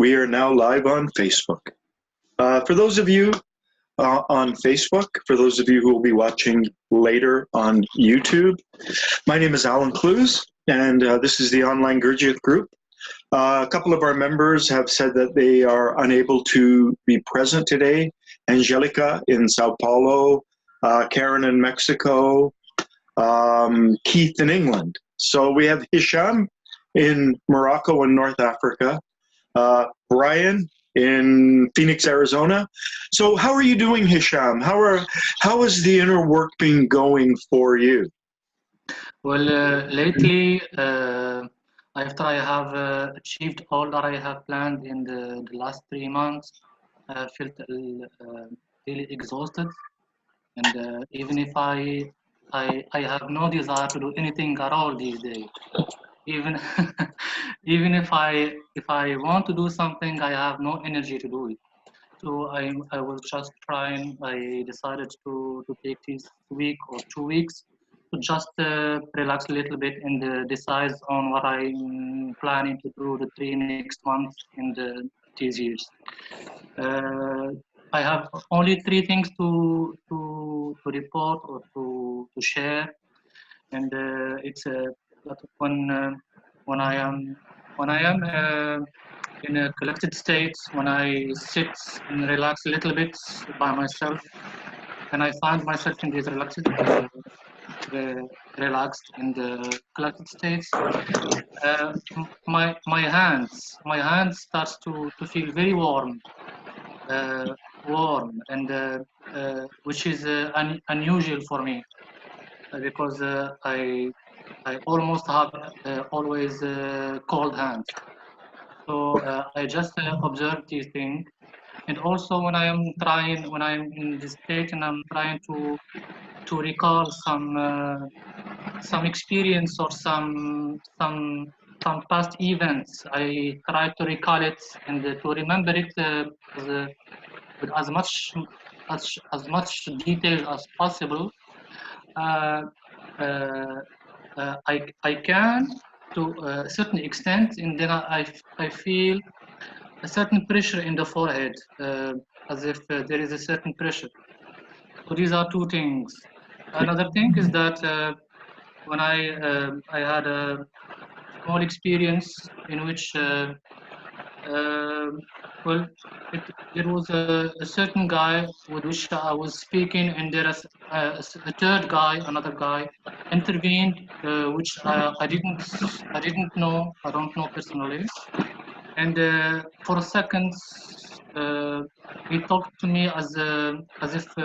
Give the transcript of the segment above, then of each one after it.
We are now live on Facebook. For those of you on Facebook, for those of you who will be watching later on YouTube, my name is Allan and this is the online Gurdjieff group. A couple of our members have said that they are unable to be present today. Angelica in Sao Paulo, Karen in Mexico, Keith in England. So we have Hisham in Morocco and North Africa, Brian in Phoenix, Arizona. So how are you doing, Hisham? How has the inner work been going for you? Well, lately, after I have achieved all that I have planned in the last 3 months, I felt really exhausted, and even if I have no desire to do anything at all these days. Even even if I want to do something, I have no energy to do it. So I was just trying. I decided to take this week or 2 weeks to just relax a little bit and decide on what I'm planning to do the 3 next months in these years. I have only 3 things to report or to share, and it's that when I am in a collected state, when I sit and relax a little bit by myself, and I find myself in this relaxed in the collected states, my hands starts to feel very warm, and which is unusual for me, because I almost have always cold hands. So I just observe these things, and also when I'm in this state and I'm trying to recall some experience or some past events, I try to recall it and to remember it with as much detail as possible. I can, to a certain extent, and then I feel a certain pressure in the forehead, as if there is a certain pressure. So these are 2 things. Another thing is that when I had a small experience in which well, there was a certain guy with which I was speaking, and there is a third guy, another guy, intervened, which I didn't know. I don't know personally, and for a second, he talked to me as if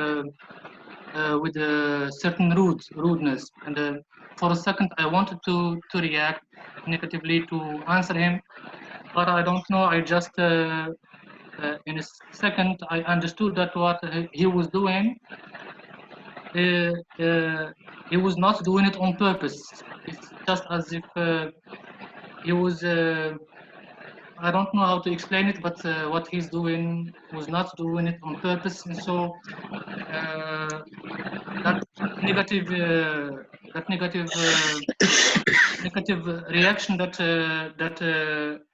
with a certain rudeness, and for a second I wanted to react negatively to answer him, but I don't know. I just in a second I understood that what he was doing, he was not doing it on purpose. It's just as if he was. I don't know how to explain it, but what he's doing was not doing it on purpose, and so that negative reaction that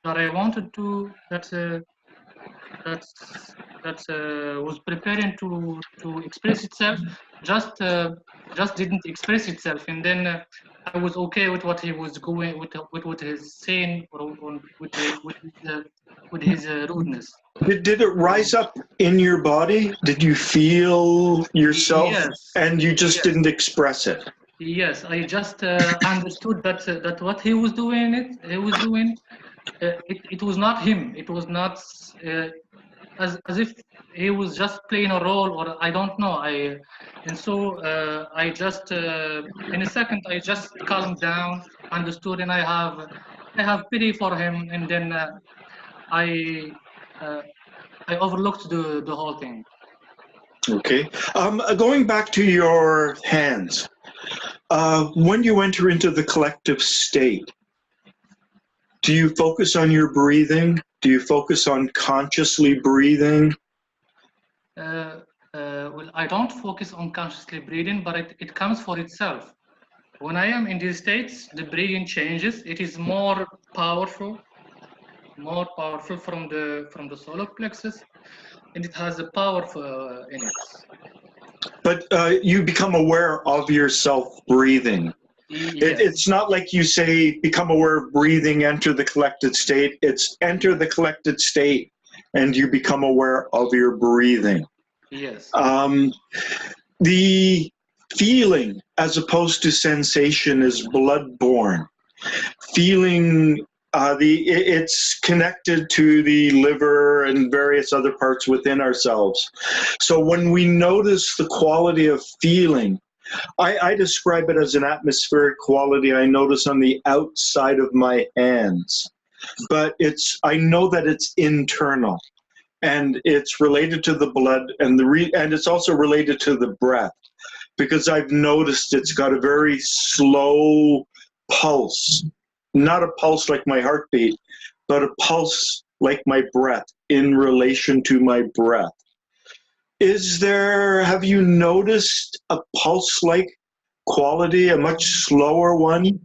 I wanted to that was preparing to express itself, just didn't express itself, and then I was okay with what he was going with what he's saying, or with his rudeness. Did it rise up in your body? Did you feel yourself? Yes. And you just didn't express it? Yes, I just understood that what he was doing, it was not him. It was not as if he was just playing a role, or I don't know. And so I just in a second I just calmed down, understood, and I have pity for him, and then I overlooked the whole thing. Okay. Going back to your hands, when you enter into the collective state, do you focus on your breathing? Do you focus on consciously breathing? Well, I don't focus on consciously breathing, but it comes for itself. When I am in these states, the breathing changes. It is more powerful. more powerful from the solar plexus, and it has a power in it. But you become aware of yourself breathing. Yes, It's not like you say, become aware of breathing, enter the collected state. It's enter the collected state, and you become aware of your breathing. yes, The feeling, as opposed to sensation, is blood-borne. Feeling, it's connected to the liver and various other parts within ourselves. So when we notice the quality of feeling, I describe it as an atmospheric quality I notice on the outside of my hands. But I know that it's internal, and it's related to the blood, and and it's also related to the breath, because I've noticed it's got a very slow pulse. Not a pulse like my heartbeat, but a pulse like my breath in relation to my breath. Have you noticed a pulse-like quality, a much slower one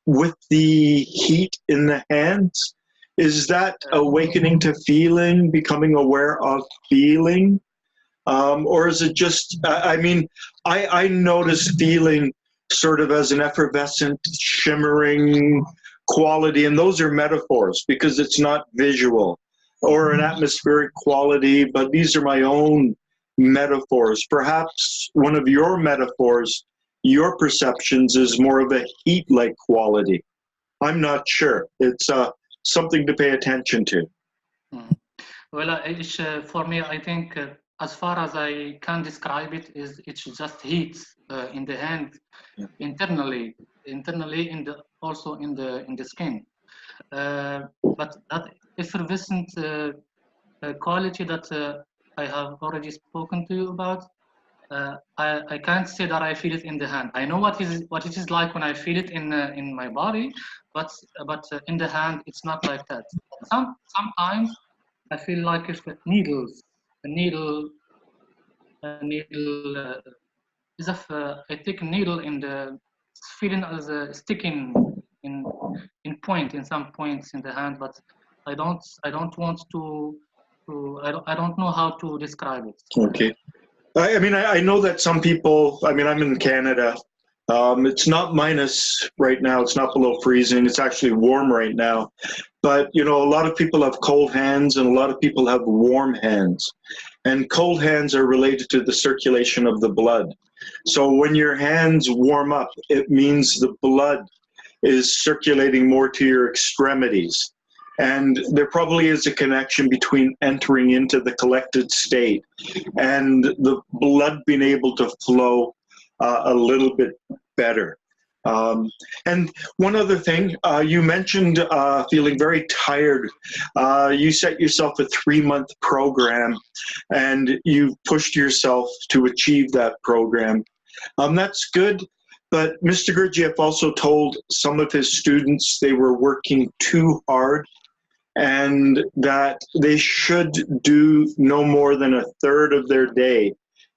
with the heat in the hands? Is that awakening to feeling, becoming aware of feeling? Or is it just, I notice feeling sort of as an effervescent, shimmering quality, and those are metaphors because it's not visual, or an atmospheric quality, but these are my own metaphors. Perhaps one of your metaphors, your perceptions, is more of a heat-like quality. I'm not sure. It's something to pay attention to. Well, for me, I think as far as I can describe it, it's just heat in the hand, internally, also in the skin. But that effervescent quality that I have already spoken to you about, I can't say that I feel it in the hand. I know what it is like when I feel it in my body, but in the hand it's not like that. Sometimes I feel like if needles, a needle is a thick needle in the feeling as a sticking in point in some points in the hand, but I don't want to I don't know how to describe it. Okay. I know that some people, I'm in Canada. It's not minus right now. It's not below freezing. It's actually warm right now. But, a lot of people have cold hands and a lot of people have warm hands. And cold hands are related to the circulation of the blood. So when your hands warm up, it means the blood is circulating more to your extremities. And there probably is a connection between entering into the collected state and the blood being able to flow a little bit better. And one other thing, you mentioned feeling very tired. You set yourself a 3-month program, and you pushed yourself to achieve that program. That's good. But Mr. Gurdjieff also told some of his students they were working too hard, and that they should do no more than a third of their day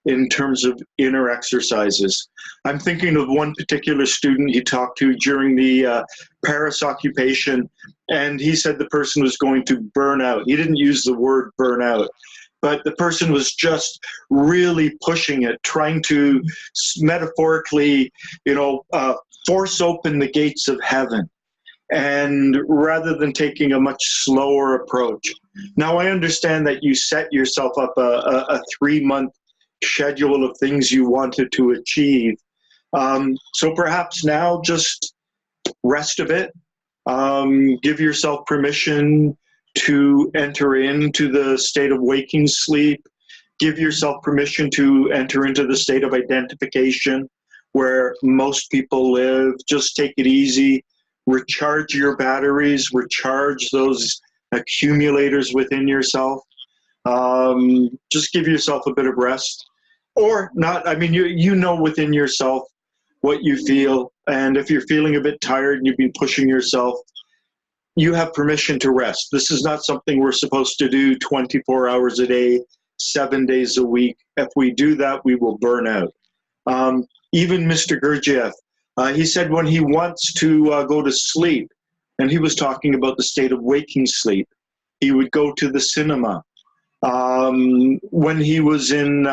in terms of inner exercises. I'm thinking of one particular student he talked to during the Paris occupation, and he said the person was going to burn out. He didn't use the word burn out, but the person was just really pushing it, trying to metaphorically, force open the gates of heaven. And rather than taking a much slower approach. Now, I understand that you set yourself up a 3-month schedule of things you wanted to achieve. So perhaps now just rest a bit, give yourself permission to enter into the state of waking sleep, give yourself permission to enter into the state of identification where most people live. Just take it easy. Recharge your batteries, recharge those accumulators within yourself. Just give yourself a bit of rest. Or not, you know within yourself what you feel, and if you're feeling a bit tired and you've been pushing yourself, you have permission to rest. This is not something we're supposed to do 24 hours a day, 7 days a week. If we do that, we will burn out. Even Mr. Gurdjieff, he said when he wants to go to sleep, and he was talking about the state of waking sleep, He would go to the cinema. When he was in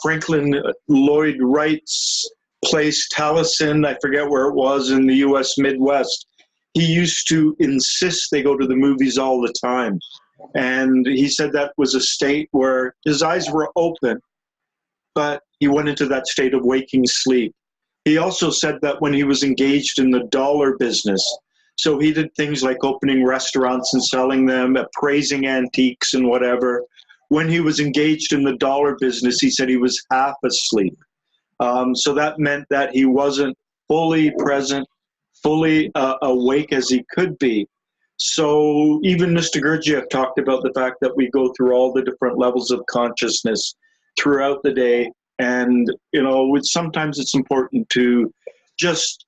Franklin Lloyd Wright's place, Taliesin, I forget where it was in the U.S. Midwest, he used to insist they go to the movies all the time. And he said that was a state where his eyes were open, but he went into that state of waking sleep. He also said that when he was engaged in the dollar business, so he did things like opening restaurants and selling them, appraising antiques and whatever. When he was engaged in the dollar business, he said he was half asleep. So that meant that he wasn't fully present, fully awake as he could be. So even Mr. Gurdjieff talked about the fact that we go through all the different levels of consciousness throughout the day. And, sometimes it's important to just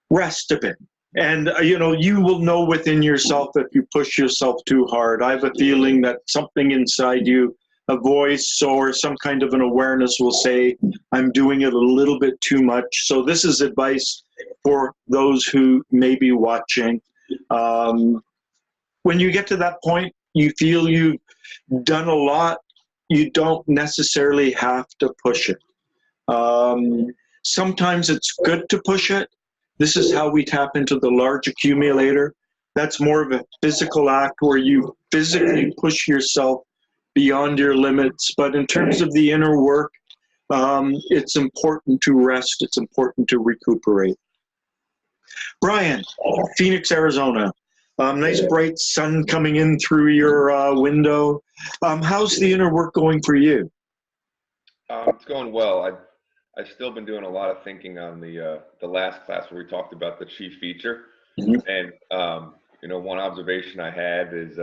rest a bit. And, you will know within yourself if you push yourself too hard. I have a feeling that something inside you, a voice or some kind of an awareness will say, I'm doing it a little bit too much. So this is advice for those who may be watching. When you get to that point, you feel you've done a lot, you don't necessarily have to push it. Sometimes it's good to push it. This is how we tap into the large accumulator. That's more of a physical act where you physically push yourself beyond your limits. But in terms of the inner work, it's important to rest. It's important to recuperate. Brian, Phoenix, Arizona. Nice bright sun coming in through your window. How's the inner work going for you? It's going well. I've still been doing a lot of thinking on the last class where we talked about the chief feature. Mm-hmm. And one observation I had is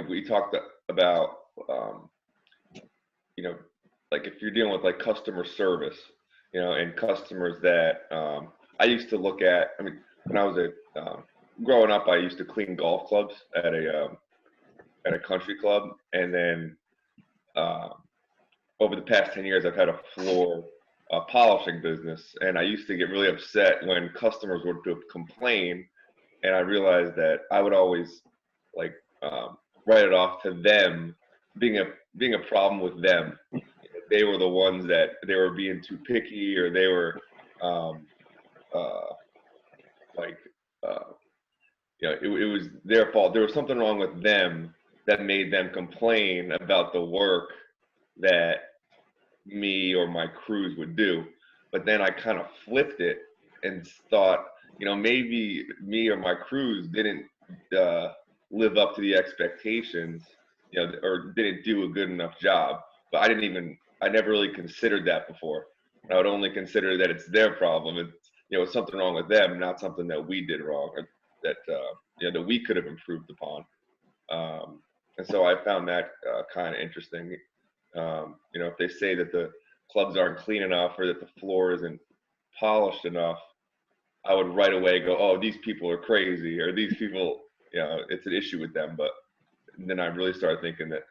we talked about like if you're dealing with like customer service, and customers that I used to look at. I mean, when I was growing up, I used to clean golf clubs at a country club, and then over the past 10 years, I've had a floor polishing business, and I used to get really upset when customers would complain, and I realized that I would always write it off to them being a problem with them. They were the ones that they were being too picky, or they were it was their fault. There was something wrong with them that made them complain about the work that me or my crews would do. But then I kind of flipped it and thought, maybe me or my crews didn't live up to the expectations, or didn't do a good enough job. But I never really considered that before. I would only consider that it's their problem. It's something wrong with them, not something that we did wrong, or that that we could have improved upon. And so I found that kind of interesting. If they say that the clubs aren't clean enough or that the floor isn't polished enough, I would right away go, oh, these people are crazy, or these people, it's an issue with them. But then I really started thinking that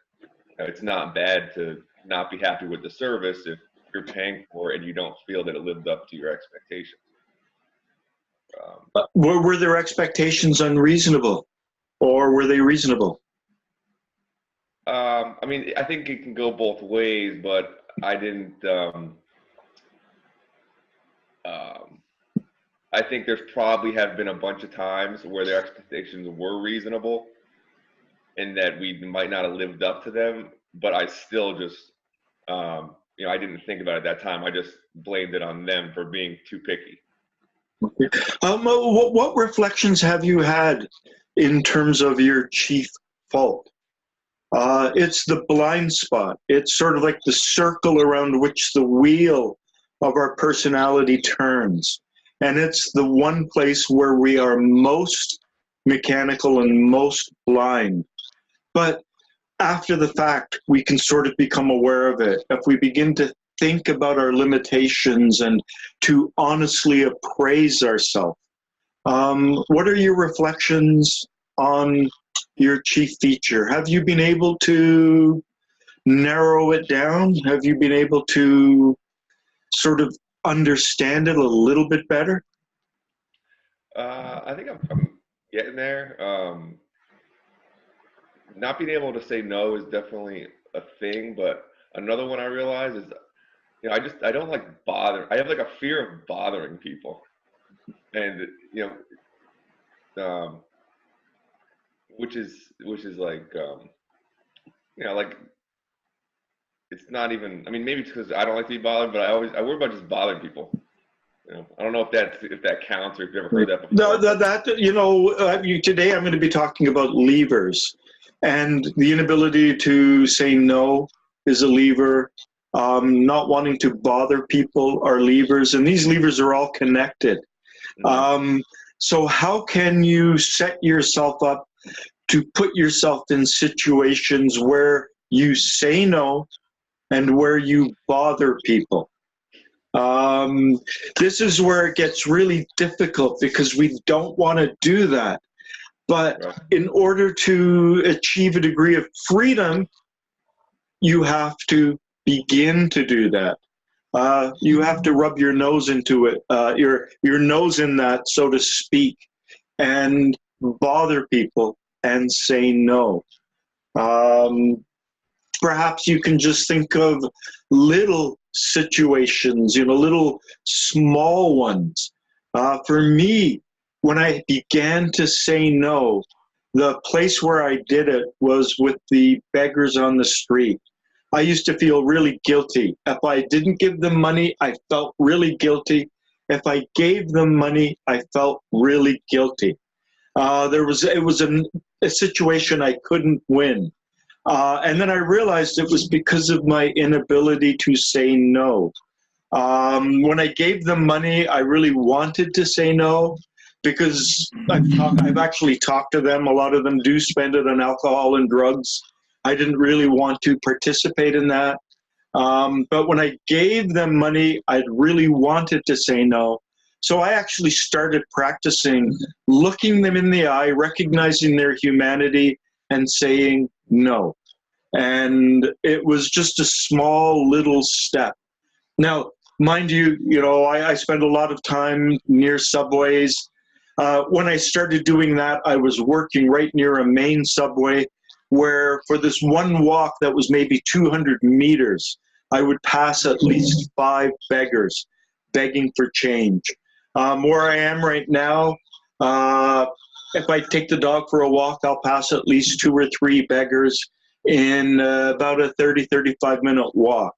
it's not bad to not be happy with the service if you're paying for it and you don't feel that it lived up to your expectations. Were their expectations unreasonable, or were they reasonable? I mean, I think it can go both ways, but I didn't. I think there's probably have been a bunch of times where their expectations were reasonable, and that we might not have lived up to them. But I still just, I didn't think about it at that time. I just blamed it on them for being too picky. Okay. What reflections have you had in terms of your chief fault? It's the blind spot. It's sort of like the circle around which the wheel of our personality turns. And it's the one place where we are most mechanical and most blind. But after the fact, we can sort of become aware of it. If we begin to think about our limitations and to honestly appraise ourselves. What are your reflections on your chief feature? Have you been able to narrow it down? Have you been able to sort of understand it a little bit better? I think I'm getting there. Not being able to say no is definitely a thing, but another one I realize is, I don't like bother. I have like a fear of bothering people, and um, which is like, like it's not even. I mean, maybe it's because I don't like to be bothered, but I worry about just bothering people. I don't know if that counts or if you've ever heard that before. Today I'm going to be talking about levers, and the inability to say no is a lever. Not wanting to bother people are levers, and these levers are all connected. So how can you set yourself up to put yourself in situations where you say no and where you bother people? This is where it gets really difficult because we don't want to do that. But in order to achieve a degree of freedom, you have to begin to do that. You have to rub your nose into it, your nose in that, so to speak, and bother people and say no. Perhaps you can just think of little situations, little small ones. For me, when I began to say no, the place where I did it was with the beggars on the street. I used to feel really guilty. If I didn't give them money, I felt really guilty. If I gave them money, I felt really guilty. It was a situation I couldn't win. And then I realized it was because of my inability to say no. When I gave them money, I really wanted to say no because I've actually talked to them. A lot of them do spend it on alcohol and drugs. I didn't really want to participate in that. But when I gave them money, I really wanted to say no. So I actually started practicing looking them in the eye, recognizing their humanity, and saying no. And it was just a small little step. Now, mind you, I spend a lot of time near subways. When I started doing that, I was working right near a main subway where for this one walk that was maybe 200 meters, I would pass at least 5 beggars begging for change. Where I am right now, if I take the dog for a walk, I'll pass at least 2 or 3 beggars in about a 35 minute walk.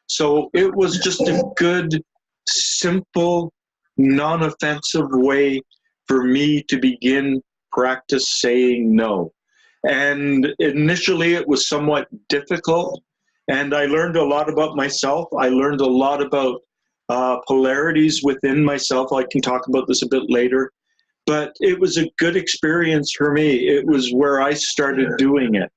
So it was just a good, simple, non-offensive way for me to begin practice saying no. And initially it was somewhat difficult, and I learned a lot about myself. I learned a lot about polarities within myself. I can talk about this a bit later. But it was a good experience for me. It was where I started doing it.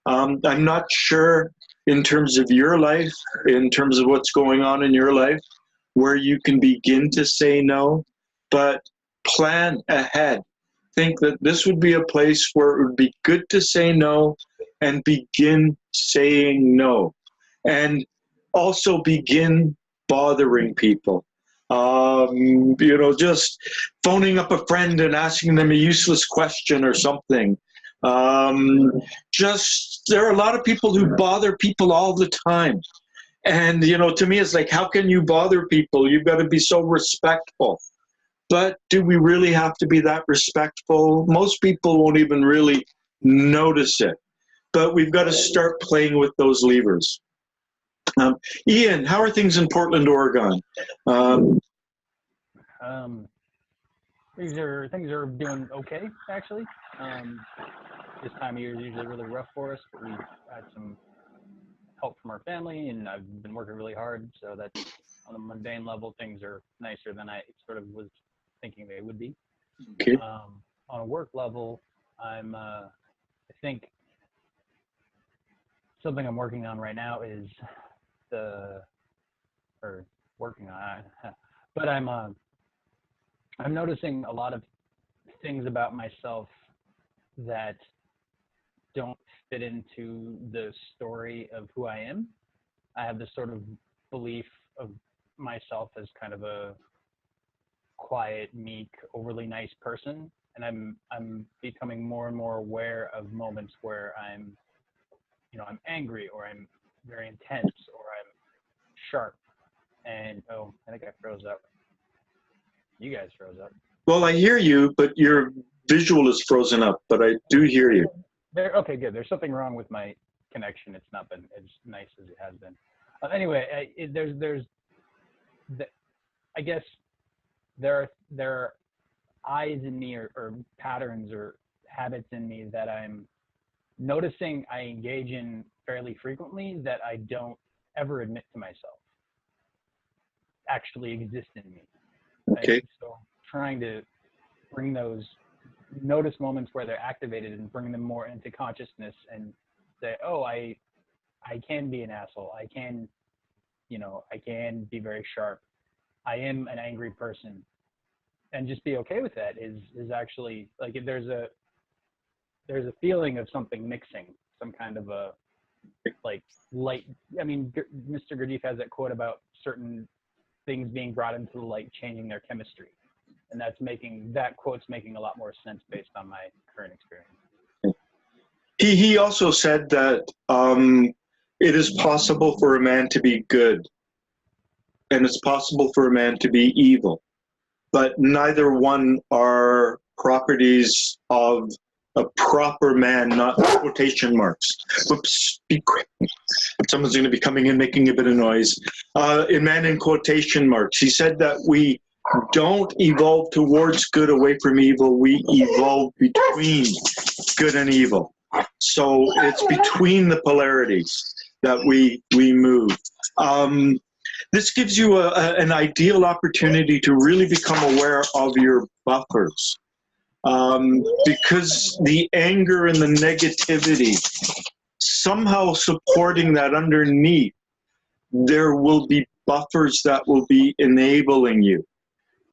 I'm not sure in terms of your life, in terms of what's going on in your life, where you can begin to say no, but plan ahead. Think that this would be a place where it would be good to say no and begin saying no. And also begin bothering people. Just phoning up a friend and asking them a useless question or something. There are a lot of people who bother people all the time. And, to me, it's like, how can you bother people? You've got to be so respectful. But do we really have to be that respectful? Most people won't even really notice it. But we've got to start playing with those levers. Ian, how are things in Portland, Oregon? Things are doing okay, actually. This time of year is usually really rough for us, but we've had some help from our family, and I've been working really hard, so that's on the mundane level, things are nicer than I sort of was thinking they would be. Okay. On a work level, I think something I'm working on right now is but I'm noticing a lot of things about myself that don't fit into the story of who I am. I have this sort of belief of myself as kind of a quiet, meek, overly nice person, and I'm becoming more and more aware of moments where I'm angry, or I'm very intense, or I'm sharp. And oh, I think I froze up. You guys froze up. Well, I hear you, but your visual is frozen up, but I do hear you. Okay, good. There's something wrong with my connection. It's not been as nice as it has been. Anyway, I guess there are eyes in me, or patterns or habits in me that I'm noticing I engage in fairly frequently that I don't ever admit to myself actually exist in me. Okay. And so trying to bring those, notice moments where they're activated and bring them more into consciousness and say, oh, I can be an asshole. I can be very sharp. I am an angry person. And just be okay with that is actually, like, if there's a feeling of something mixing, some kind of a, like, light. I mean, Mr. Gurdjieff has that quote about certain things being brought into the light changing their chemistry, and that quote's making a lot more sense based on my current experience. He also said that it is possible for a man to be good, and it's possible for a man to be evil, but neither one are properties of a proper man, not quotation marks. Whoops, be quick. Someone's going to be coming in making a bit of noise. A man in quotation marks. He said that we don't evolve towards good away from evil. We evolve between good and evil. So it's between the polarities that we move. This gives you an ideal opportunity to really become aware of your buffers. Because the anger and the negativity, somehow supporting that underneath, there will be buffers that will be enabling you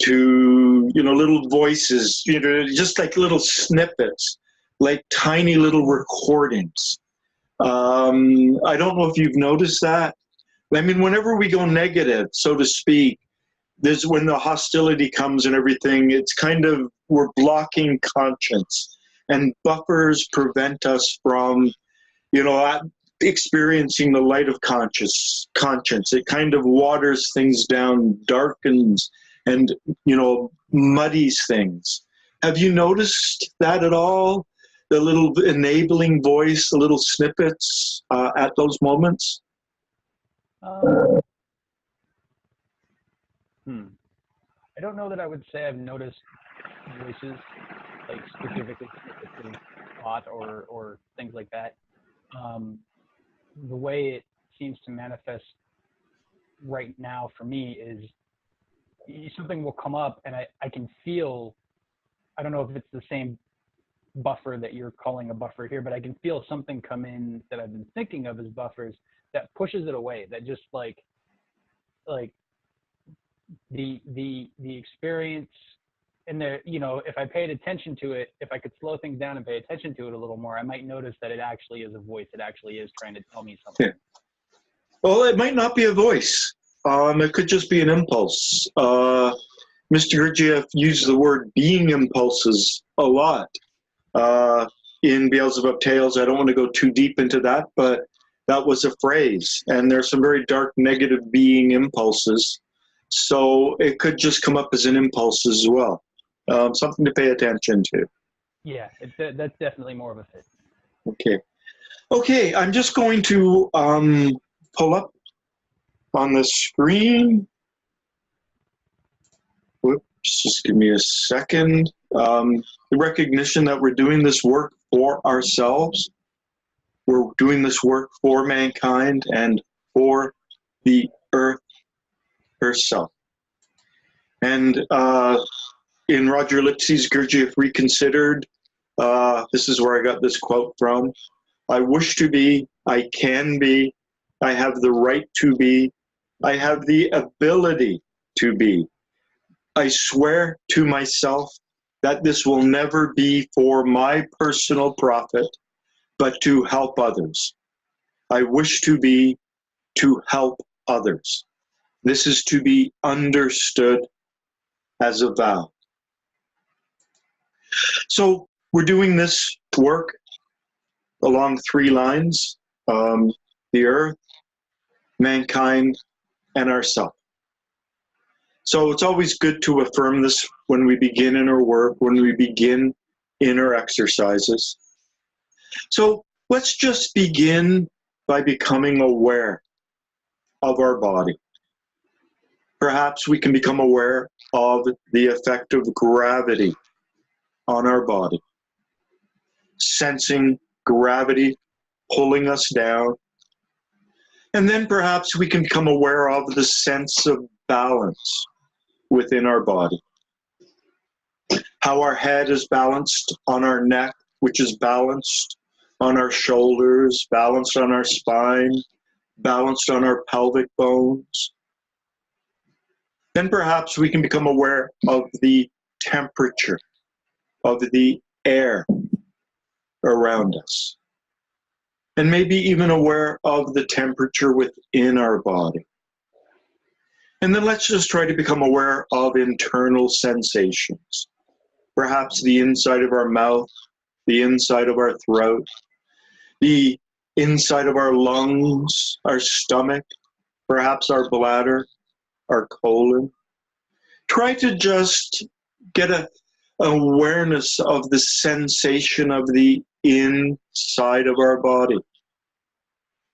to, little voices, just like little snippets, like tiny little recordings. I don't know if you've noticed that. I mean, whenever we go negative, so to speak, there's when the hostility comes and everything, it's kind of, we're blocking conscience, and buffers prevent us from, experiencing the light of conscience. It kind of waters things down, darkens, and, muddies things. Have you noticed that at all? The little enabling voice, the little snippets at those moments? I don't know that I would say I've noticed voices, like specifically thought or things like that. The way it seems to manifest right now for me is something will come up and I can feel, I don't know if it's the same buffer that you're calling a buffer here, but I can feel something come in that I've been thinking of as buffers that pushes it away, that just like the experience and if I paid attention to it, if I could slow things down and pay attention to it a little more, I might notice that it actually is a voice. It actually is trying to tell me something. Yeah. Well, it might not be a voice. It could just be an impulse. Mr. Gurdjieff used the word being impulses a lot in Beelzebub Tales. I don't want to go too deep into that, but that was a phrase. And there's some very dark, negative being impulses. So it could just come up as an impulse as well. Something to pay attention to. Yeah, that's definitely more of a fit. Okay, I'm just going to pull up on the screen. Whoops, just give me a second. The recognition that we're doing this work for ourselves. We're doing this work for mankind and for the earth herself. And in Roger Lipsy's Gurdjieff Reconsidered, this is where I got this quote from. I wish to be, I can be, I have the right to be, I have the ability to be. I swear to myself that this will never be for my personal profit, but to help others. I wish to be, to help others. This is to be understood as a vow. So we're doing this work along three lines, the earth, mankind, and ourself. So it's always good to affirm this when we begin in our work, when we begin in our exercises. So let's just begin by becoming aware of our body. Perhaps we can become aware of the effect of gravity on our body, sensing gravity pulling us down. And then perhaps we can become aware of the sense of balance within our body. How our head is balanced on our neck, which is balanced on our shoulders, balanced on our spine, balanced on our pelvic bones. Then perhaps we can become aware of the temperature of the air around us. And maybe even aware of the temperature within our body. And then let's just try to become aware of internal sensations. Perhaps the inside of our mouth, the inside of our throat, the inside of our lungs, our stomach, perhaps our bladder, our colon. Try to just get an awareness of the sensation of the inside of our body.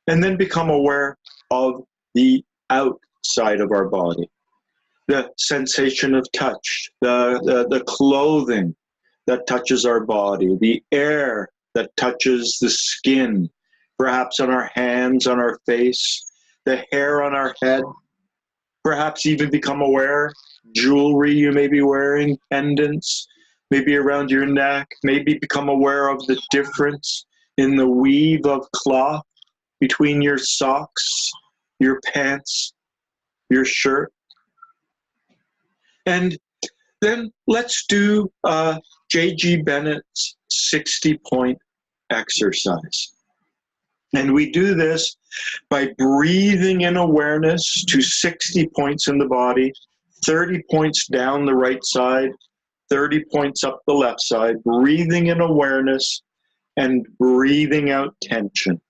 And then become aware of the outside of our body. The sensation of touch, the clothing that touches our body, the air that touches the skin, perhaps on our hands, on our face, the hair on our head. Perhaps even become aware, jewelry you may be wearing, pendants, maybe around your neck. Maybe become aware of the difference in the weave of cloth between your socks, your pants, your shirt. And then let's do J.G. Bennett's 60-point exercise. And we do this by breathing in awareness to 60 points in the body, 30 points down the right side, 30 points up the left side, breathing in awareness and breathing out tension.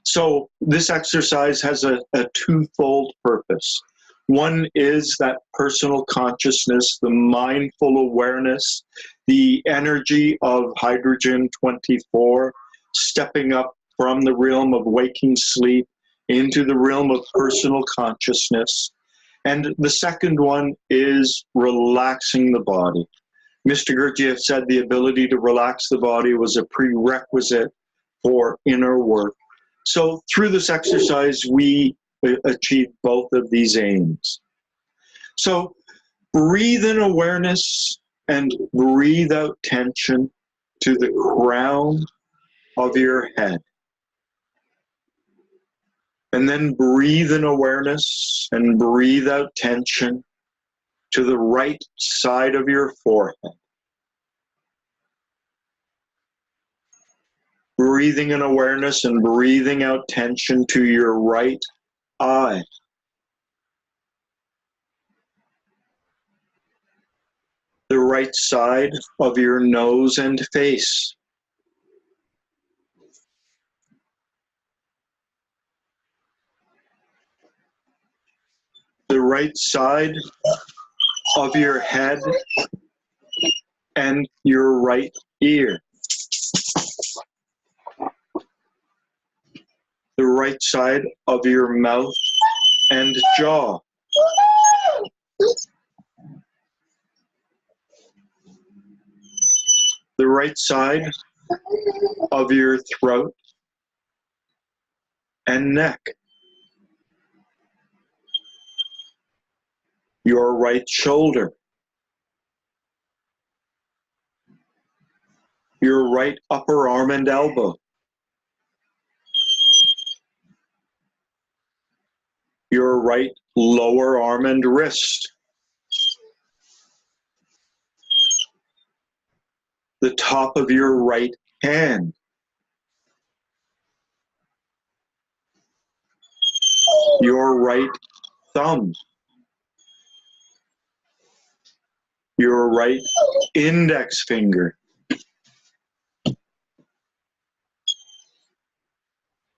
So this exercise has a twofold purpose. One is that personal consciousness, the mindful awareness, the energy of hydrogen 24, stepping up from the realm of waking sleep into the realm of personal consciousness. And the second one is relaxing the body. Mr. Gurdjieff said the ability to relax the body was a prerequisite for inner work. So through this exercise, we achieve both of these aims. So breathe in awareness and breathe out tension to the crown of your head. And then breathe in awareness and breathe out tension to the right side of your forehead. Breathing in awareness and breathing out tension to your right eye. The right side of your nose and face. The right side of your head and your right ear. The right side of your mouth and jaw. The right side of your throat and neck. Your right shoulder. Your right upper arm and elbow. Your right lower arm and wrist. The top of your right hand. Your right thumb. your right index finger,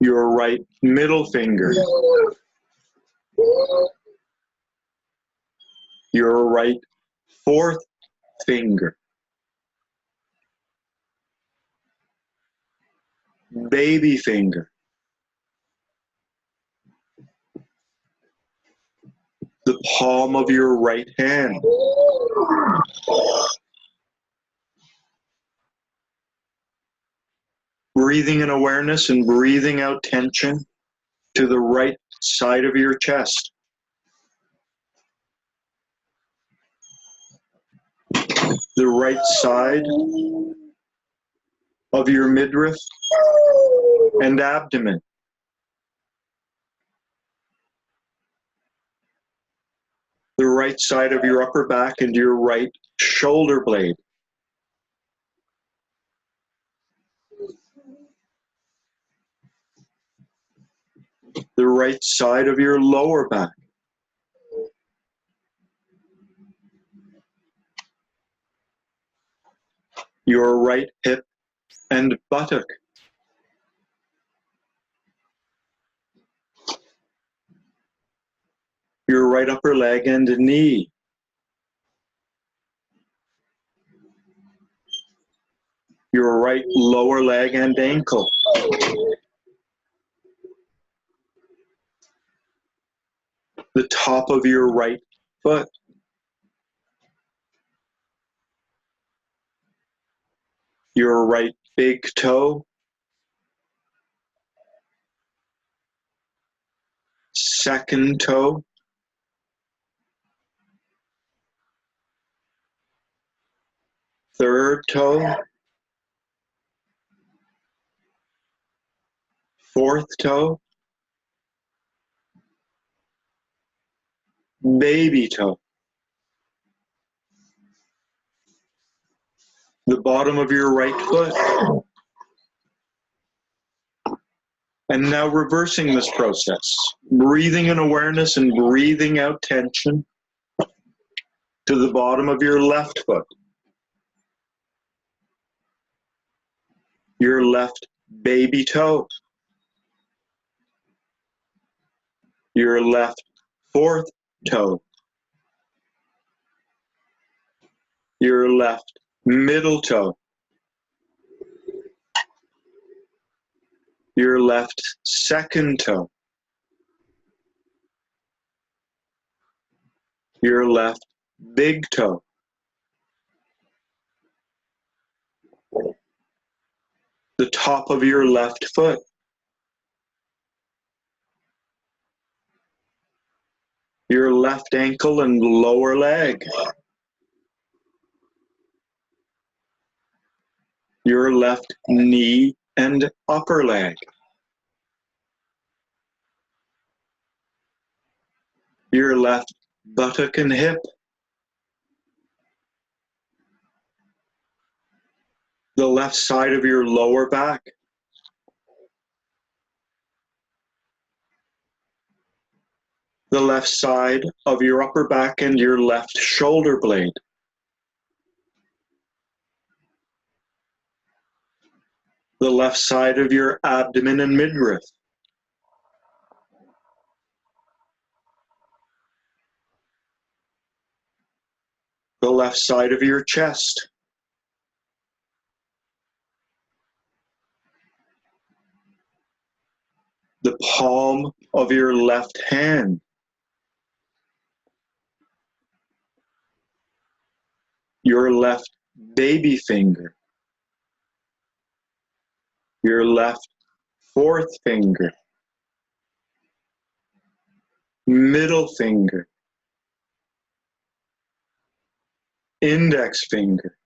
your right middle finger, your right fourth finger, baby finger, the palm of your right hand, breathing in awareness and breathing out tension to the right side of your chest, the right side of your midriff and abdomen, the right side of your upper back and your right shoulder blade, the right side of your lower back, your right hip and buttock, your right upper leg and knee, your right lower leg and ankle, the top of your right foot, your right big toe, second toe, third toe, fourth toe, baby toe, the bottom of your right foot. And now reversing this process, breathing in awareness and breathing out tension to the bottom of your left foot, your left baby toe, your left fourth toe, your left middle toe, your left second toe, your left big toe, the top of your left foot, your left ankle and lower leg, your left knee and upper leg, your left buttock and hip, the left side of your lower back, the left side of your upper back and your left shoulder blade, the left side of your abdomen and midriff, the left side of your chest, the palm of your left hand, your left baby finger, your left fourth finger, middle finger, index finger,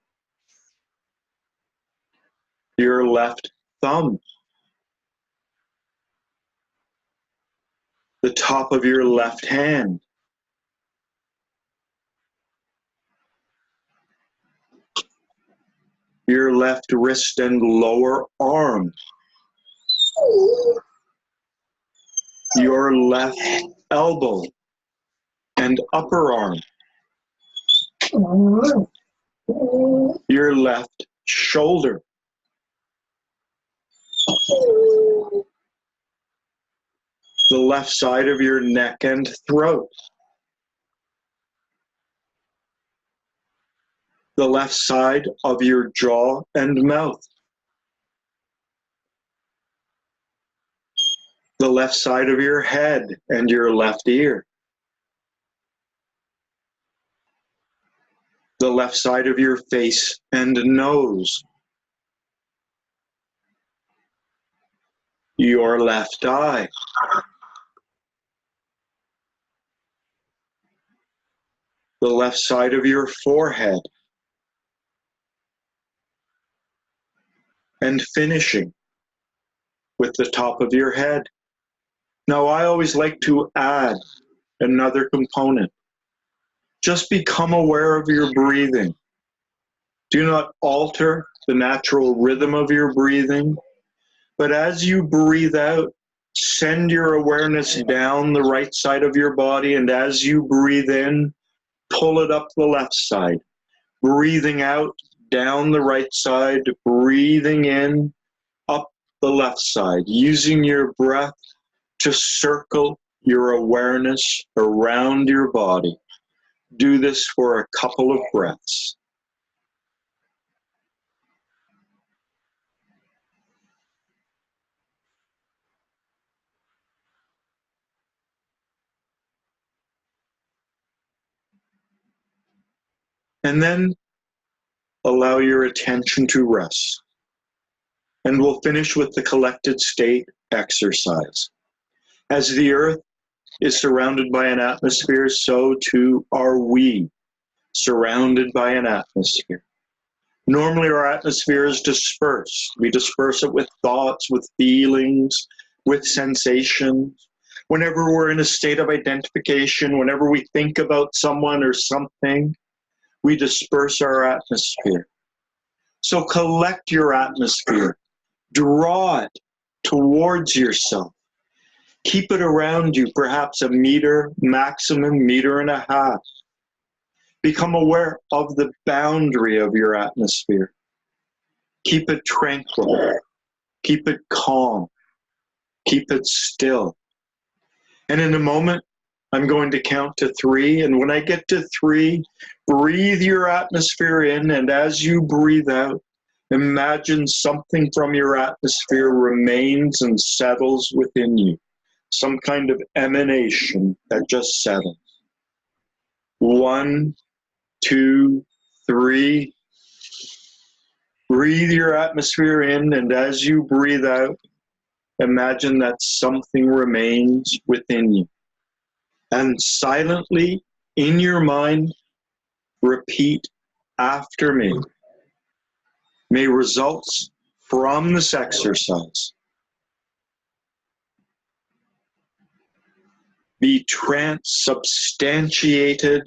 your left thumb, the top of your left hand, your left wrist and lower arm, your left elbow and upper arm, your left shoulder, the left side of your neck and throat, the left side of your jaw and mouth, the left side of your head and your left ear, the left side of your face and nose, your left eye, the left side of your forehead, and finishing with the top of your head. Now, I always like to add another component. Just become aware of your breathing. Do not alter the natural rhythm of your breathing, but as you breathe out, send your awareness down the right side of your body, and as you breathe in, pull it up the left side. Breathing out, down the right side, breathing in, up the left side, using your breath to circle your awareness around your body. Do this for a couple of breaths. And then allow your attention to rest. And we'll finish with the collected state exercise. As the earth is surrounded by an atmosphere, so too are we surrounded by an atmosphere. Normally our atmosphere is dispersed. We disperse it with thoughts, with feelings, with sensations. Whenever we're in a state of identification, whenever we think about someone or something, we disperse our atmosphere. So collect your atmosphere. Draw it towards yourself. Keep it around you, perhaps a meter, maximum meter and a half. Become aware of the boundary of your atmosphere. Keep it tranquil. Keep it calm. Keep it still. And in a moment, I'm going to count to 3. And when I get to 3, breathe your atmosphere in. And as you breathe out, imagine something from your atmosphere remains and settles within you. Some kind of emanation that just settles. 1, 2, 3. Breathe your atmosphere in, and as you breathe out, imagine that something remains within you. And silently, in your mind, repeat after me. May results from this exercise be transubstantiated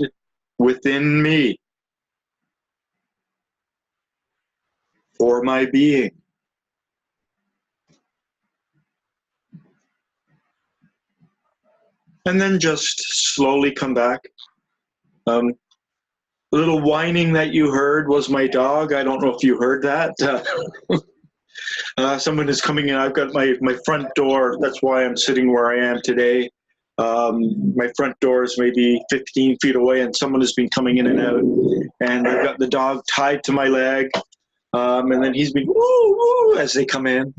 within me for my being. And then just slowly come back. The little whining that you heard was my dog. I don't know if you heard that. Someone is coming in. I've got my front door. That's why I'm sitting where I am today. My front door is maybe 15 feet away, and someone has been coming in and out. And I've got the dog tied to my leg. And then he's been woo, woo, as they come in,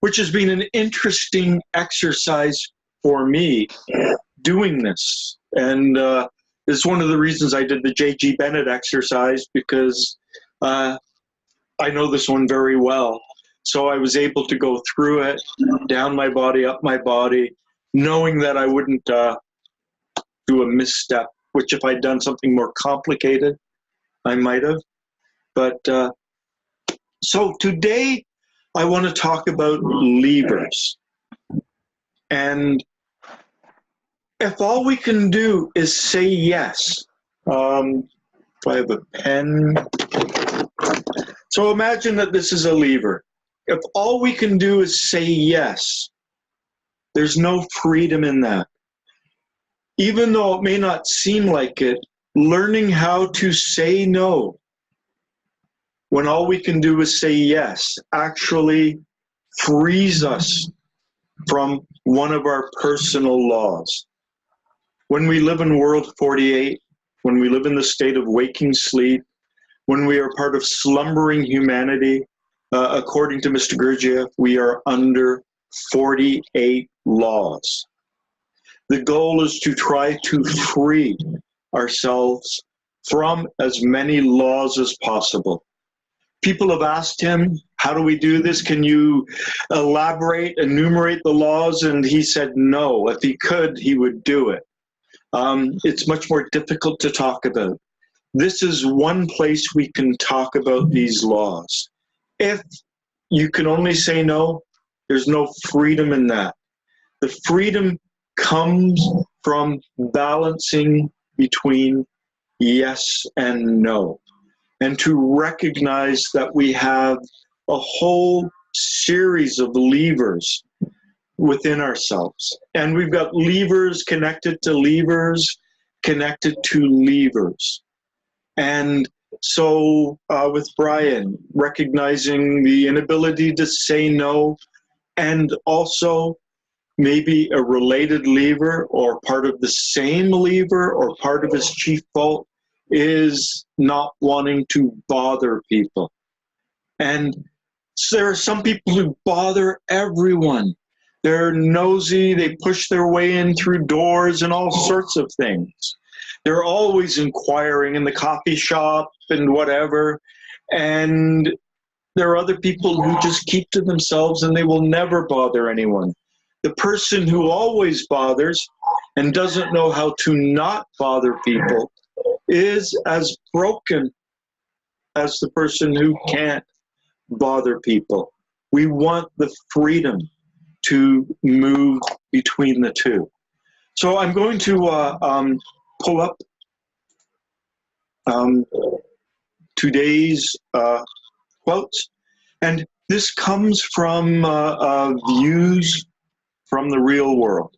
which has been an interesting exercise for me doing this. And it's one of the reasons I did the J.G. Bennett exercise, because I know this one very well. So I was able to go through it, down my body, up my body, knowing that I wouldn't do a misstep, which if I'd done something more complicated, I might have. But so today I want to talk about levers. And if all we can do is say yes, if I have a pen. So imagine that this is a lever. If all we can do is say yes, there's no freedom in that. Even though it may not seem like it, learning how to say no when all we can do is say yes actually frees us from one of our personal laws. When we live in World 48, when we live in the state of waking sleep, when we are part of slumbering humanity, according to Mr. Gurdjieff, we are under 48 laws. The goal is to try to free ourselves from as many laws as possible. People have asked him, how do we do this? Can you elaborate, enumerate the laws? And he said no. If he could, he would do it. It's much more difficult to talk about. This is one place we can talk about these laws. If you can only say no, there's no freedom in that. The freedom comes from balancing between yes and no, and to recognize that we have a whole series of levers within ourselves. And we've got levers connected to levers, connected to levers. And so with Brian, recognizing the inability to say no, and also maybe a related lever or part of the same lever or part of his chief fault is not wanting to bother people. And so there are some people who bother everyone. They're nosy, they push their way in through doors and all sorts of things. They're always inquiring in the coffee shop and whatever. And there are other people who just keep to themselves and they will never bother anyone. The person who always bothers and doesn't know how to not bother people is as broken as the person who can't bother people. We want the freedom to move between the two. So I'm going to pull up today's quotes, and this comes from views from the real world.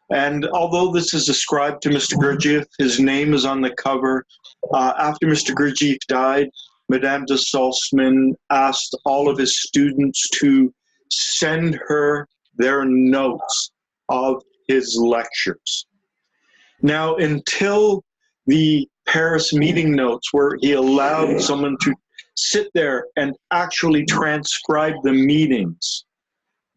And although this is ascribed to Mr. Gurdjieff, his name is on the cover. After Mr. Gurdjieff died, Madame de Salzman asked all of his students to send her their notes of his lectures. Now, until the Paris meeting notes, where he allowed someone to sit there and actually transcribe the meetings,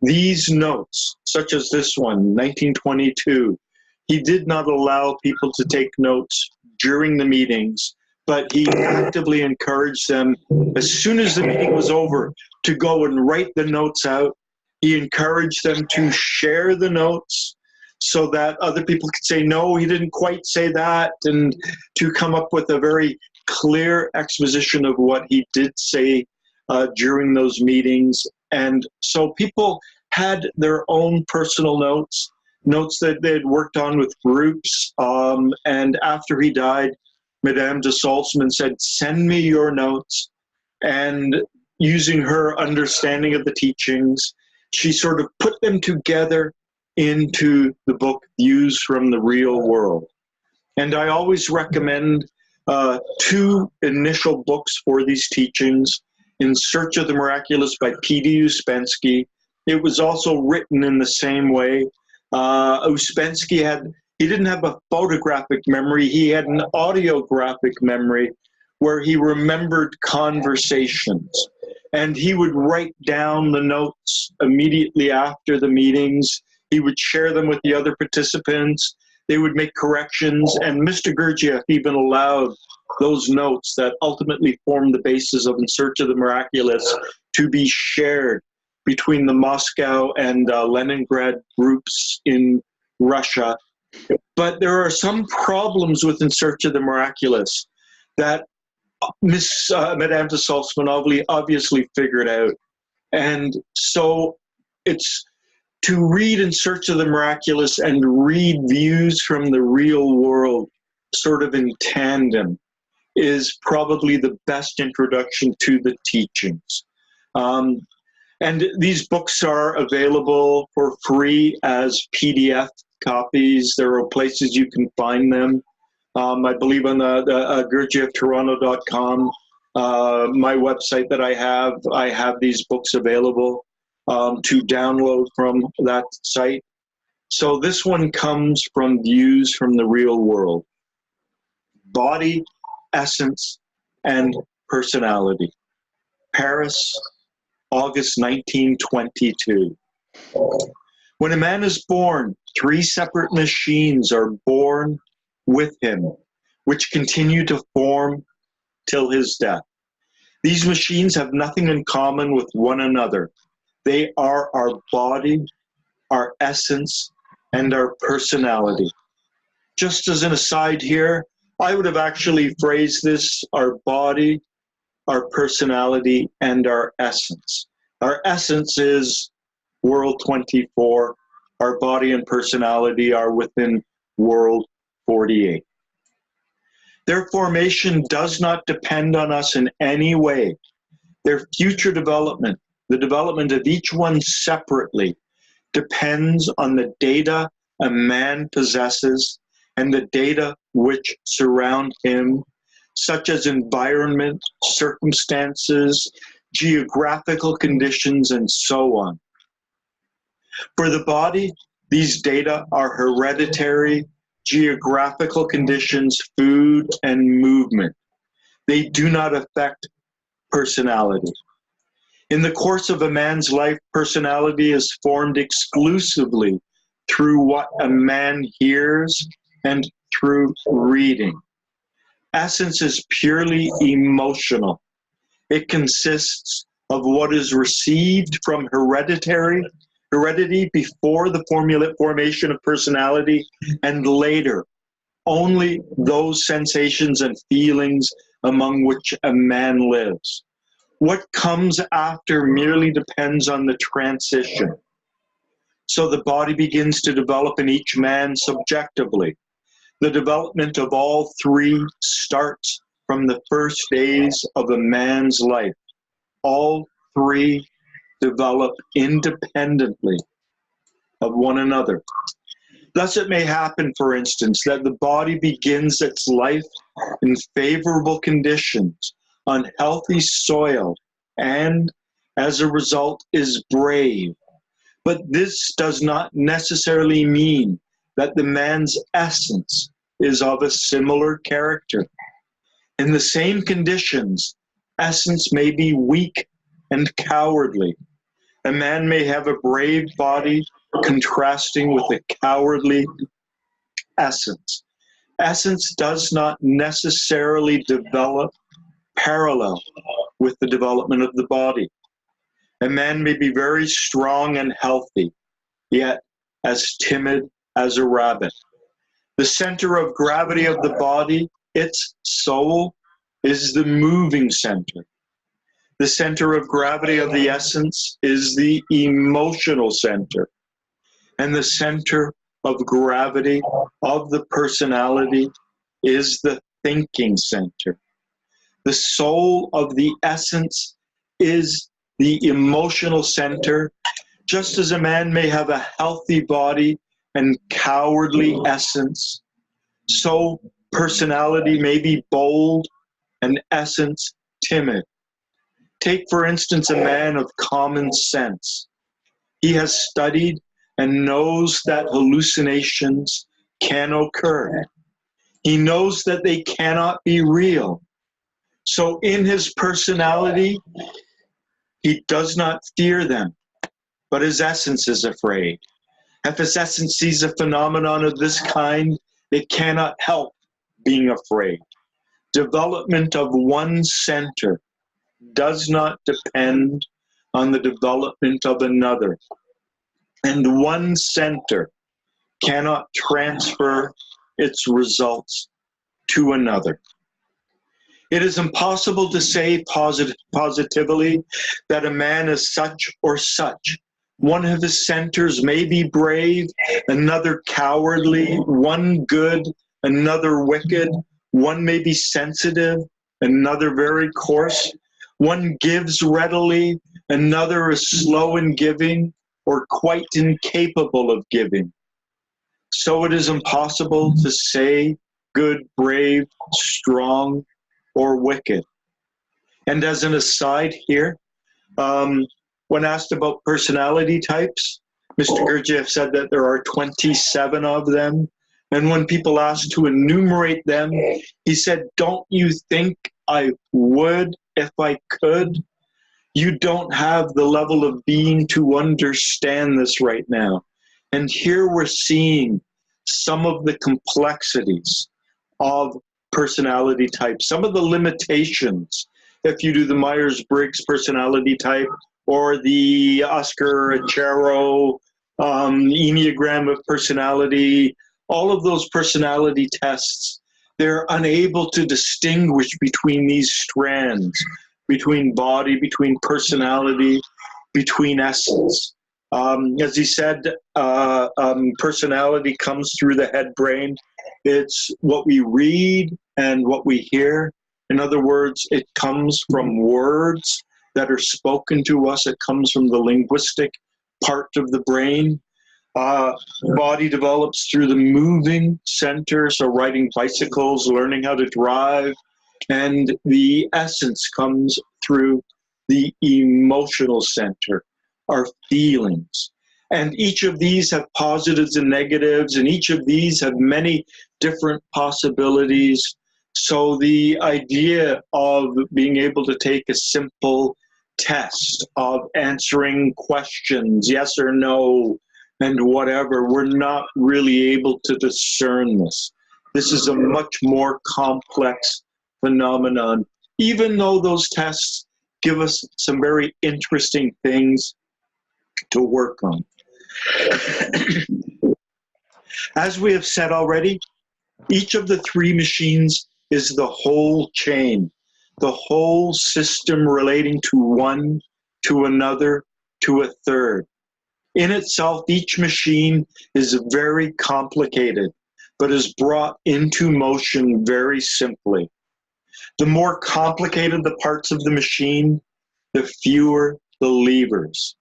these notes, such as this one, 1922, he did not allow people to take notes during the meetings, but he actively encouraged them, as soon as the meeting was over, to go and write the notes out. He encouraged them to share the notes so that other people could say, no, he didn't quite say that, and to come up with a very clear exposition of what he did say during those meetings. And so people had their own personal notes, notes that they had worked on with groups. And after he died, Madame de Salzman said, send me your notes. And using her understanding of the teachings, she sort of put them together into the book Views from the Real World. And I always recommend two initial books for these teachings: In Search of the Miraculous by P.D. Ouspensky. It was also written in the same way. Ouspensky he didn't have a photographic memory, he had an audiographic memory where he remembered conversations. And he would write down the notes immediately after the meetings. He would share them with the other participants. They would make corrections. And Mr. Gurdjieff even allowed those notes that ultimately formed the basis of In Search of the Miraculous to be shared between the Moscow and Leningrad groups in Russia. But there are some problems with In Search of the Miraculous that Madame de Salzman obviously figured out. And so it's to read In Search of the Miraculous and read Views from the Real World sort of in tandem is probably the best introduction to the teachings. And these books are available for free as PDF copies. There are places you can find them. I believe on the GurdjieffToronto.com, my website that I have these books available to download from that site. So this one comes from views from the real world. Body, essence, and personality. Paris, August 1922. When a man is born, 3 separate machines are born with him, which continue to form till his death. These machines have nothing in common with one another. They are our body, our essence, and our personality. Just as an aside here, I would have actually phrased this: our body, our personality, and our essence. Our essence is World 24. Our body and personality are within World 48. Their formation does not depend on us in any way. Their future development, the development of each one separately, depends on the data a man possesses and the data which surround him, such as environment, circumstances, geographical conditions, and so on. For the body, these data are hereditary, geographical conditions, food, and movement. They do not affect personality. In the course of a man's life, personality is formed exclusively through what a man hears and through reading. Essence is purely emotional. It consists of what is received from heredity before the formation of personality, and later only those sensations and feelings among which a man lives. What comes after merely depends on the transition. So the body begins to develop in each man subjectively. The development of all 3 starts from the first days of a man's life. All 3 develop independently of one another. Thus it may happen, for instance, that the body begins its life in favorable conditions, on healthy soil, and as a result is brave. But this does not necessarily mean that the man's essence is of a similar character. In the same conditions, essence may be weak and cowardly. A man may have a brave body contrasting with a cowardly essence. Essence does not necessarily develop parallel with the development of the body. A man may be very strong and healthy, yet as timid as a rabbit. The center of gravity of the body, its soul, is the moving center. The center of gravity of the essence is the emotional center. And the center of gravity of the personality is the thinking center. The soul of the essence is the emotional center. Just as a man may have a healthy body and cowardly essence, so personality may be bold and essence timid. Take, for instance, a man of common sense. He has studied and knows that hallucinations can occur. He knows that they cannot be real. So in his personality, he does not fear them, but his essence is afraid. If his essence sees a phenomenon of this kind, it cannot help being afraid. Development of one center does not depend on the development of another. And one center cannot transfer its results to another. It is impossible to say positively that a man is such or such. One of his centers may be brave, another cowardly, one good, another wicked. One may be sensitive, another very coarse. One gives readily, another is slow in giving or quite incapable of giving. So it is impossible to say good, brave, strong, or wicked. And as an aside here, when asked about personality types, Mr. Gurdjieff said that there are 27 of them. And when people asked to enumerate them, he said, "Don't you think I would if I could?" You don't have the level of being to understand this right now. And here we're seeing some of the complexities of personality types, some of the limitations. If you do the Myers-Briggs personality type or the Oscar-Achero Enneagram of personality, all of those personality tests, they're unable to distinguish between these strands, between body, between personality, between essence. As he said, personality comes through the head brain. It's what we read and what we hear. In other words, it comes from words that are spoken to us. It comes from the linguistic part of the brain. Body develops through the moving center, so riding bicycles, learning how to drive. And the essence comes through the emotional center, our feelings. And each of these have positives and negatives, and each of these have many different possibilities. So the idea of being able to take a simple test of answering questions, yes or no, and whatever, we're not really able to discern this. This is a much more complex phenomenon, even though those tests give us some very interesting things to work on. As we have said already, each of the three machines is the whole chain, the whole system relating to one, to another, to a third. In itself, each machine is very complicated, but is brought into motion very simply. The more complicated the parts of the machine, the fewer the levers.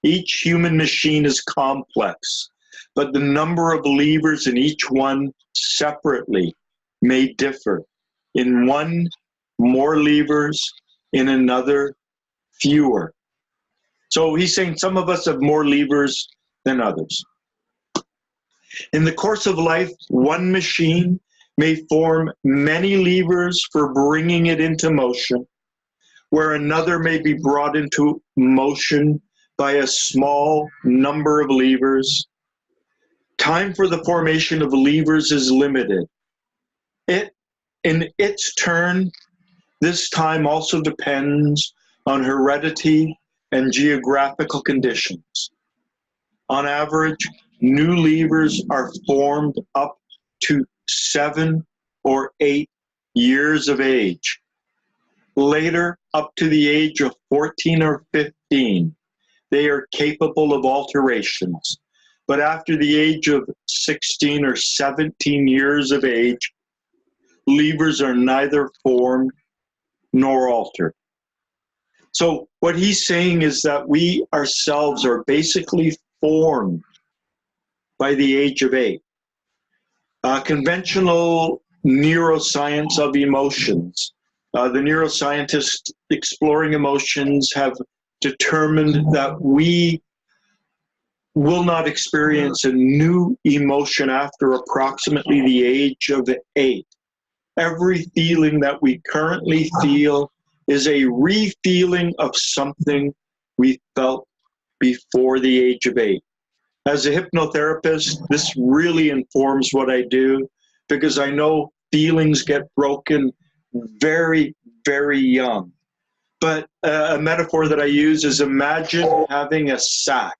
Each human machine is complex, but the number of levers in each one separately may differ. In one, more levers, in another, fewer. So he's saying some of us have more levers than others. In the course of life, one machine may form many levers for bringing it into motion, where another may be brought into motion by a small number of levers. Time for the formation of levers is limited. In its turn, this time also depends on heredity and geographical conditions. On average, new levers are formed up to 7 or 8 years of age. Later, up to the age of 14 or 15, they are capable of alterations. But after the age of 16 or 17 years of age, levers are neither formed nor altered. So what he's saying is that we ourselves are basically formed by the age of 8. Conventional neuroscience of emotions. The neuroscientists exploring emotions have determined that we will not experience a new emotion after approximately the age of 8. Every feeling that we currently feel is a re-feeling of something we felt before the age of 8. As a hypnotherapist, this really informs what I do, because I know feelings get broken very, very young. But a metaphor that I use is, imagine having a sack,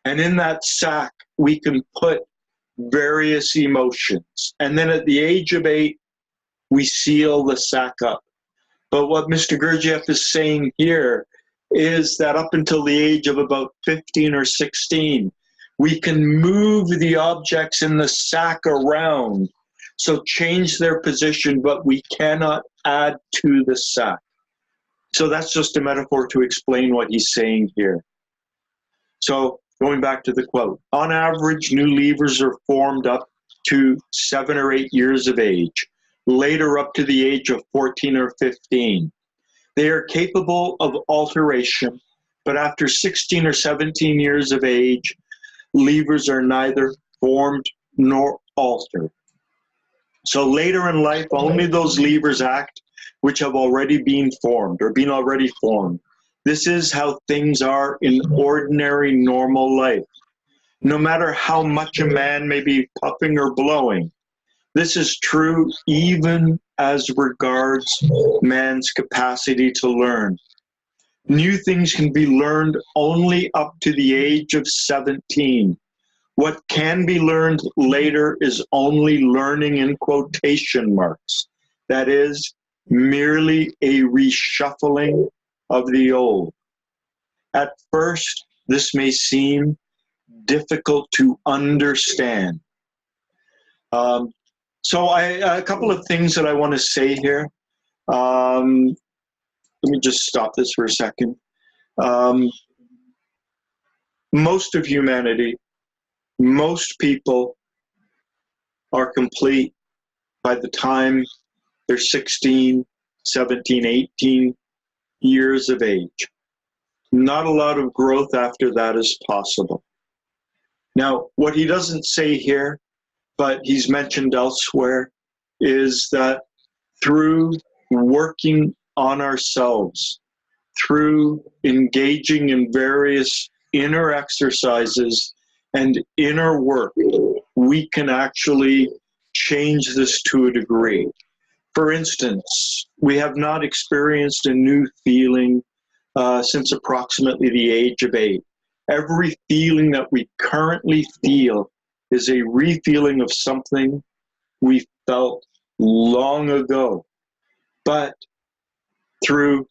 and in that sack we can put various emotions, and then at the age of 8 we seal the sack up. But what Mr. Gurdjieff is saying here is that up until the age of about 15 or 16, we can move the objects in the sack around, so change their position, but we cannot add to the sack. So that's just a metaphor to explain what he's saying here. So going back to the quote, on average, new levers are formed up to 7 or 8 years of age, later up to the age of 14 or 15. They are capable of alteration, but after 16 or 17 years of age, levers are neither formed nor altered. So later in life, only those levers act which have already been formed or been already formed. This is how things are in ordinary, normal life. No matter how much a man may be puffing or blowing, this is true even as regards man's capacity to learn. New things can be learned only up to the age of 17. What can be learned later is only learning in quotation marks. That is, merely a reshuffling of the old. At first, this may seem difficult to understand. So a couple of things that I want to say here. Let me just stop this for a second. Most of humanity, most people are complete by the time they're 16, 17, 18 years of age. Not a lot of growth after that is possible. Now, what he doesn't say here, but he's mentioned elsewhere, is that through working on ourselves, through engaging in various inner exercises and inner work, we can actually change this to a degree. For instance, we have not experienced a new feeling since approximately the age of 8. Every feeling that we currently feel is a refeeling of something we felt long ago. But through,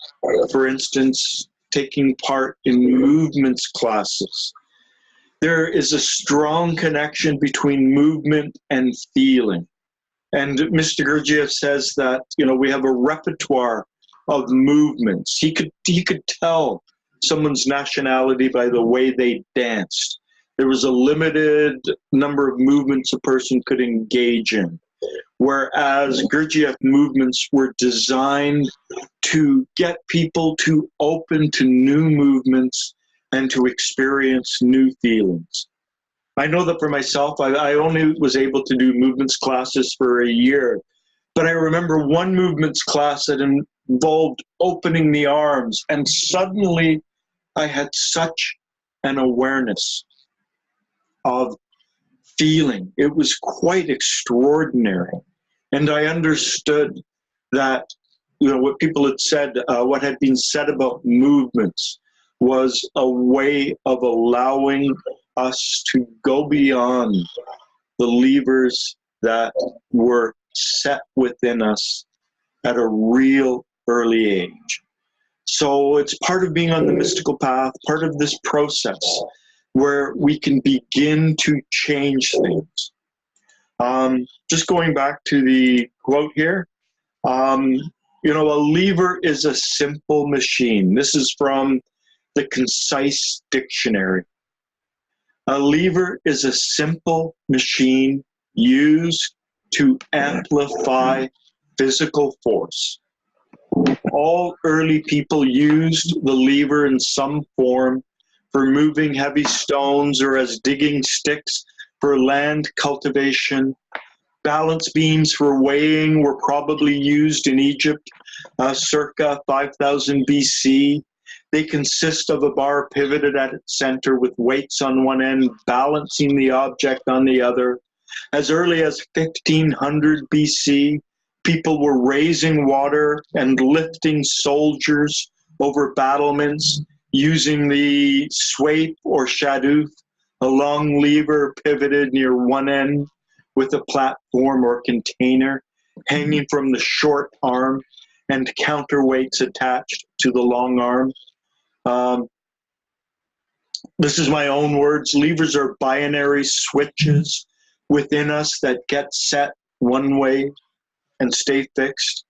for instance, taking part in movements classes, there is a strong connection between movement and feeling. And Mr. Gurdjieff says that, we have a repertoire of movements. He could tell someone's nationality by the way they danced. There was a limited number of movements a person could engage in, whereas Gurdjieff movements were designed to get people to open to new movements and to experience new feelings. I know that for myself, I only was able to do movements classes for a year, but I remember one movements class that involved opening the arms, and suddenly I had such an awareness of feeling. It was quite extraordinary. And I understood that, what people had said, what had been said about movements was a way of allowing us to go beyond the levers that were set within us at a real early age. So it's part of being on the mystical path, part of this process where we can begin to change things. Just going back to the quote here, a lever is a simple machine. This is from the Concise Dictionary. A lever is a simple machine used to amplify physical force. All early people used the lever in some form for moving heavy stones or as digging sticks for land cultivation. Balance beams for weighing were probably used in Egypt circa 5000 BC. They consist of a bar pivoted at its center with weights on one end, balancing the object on the other. As early as 1500 BC, people were raising water and lifting soldiers over battlements using the swape or shadoof, a long lever pivoted near one end with a platform or container hanging from the short arm and counterweights attached to the long arm. This is my own words. Levers are binary switches within us that get set one way and stay fixed.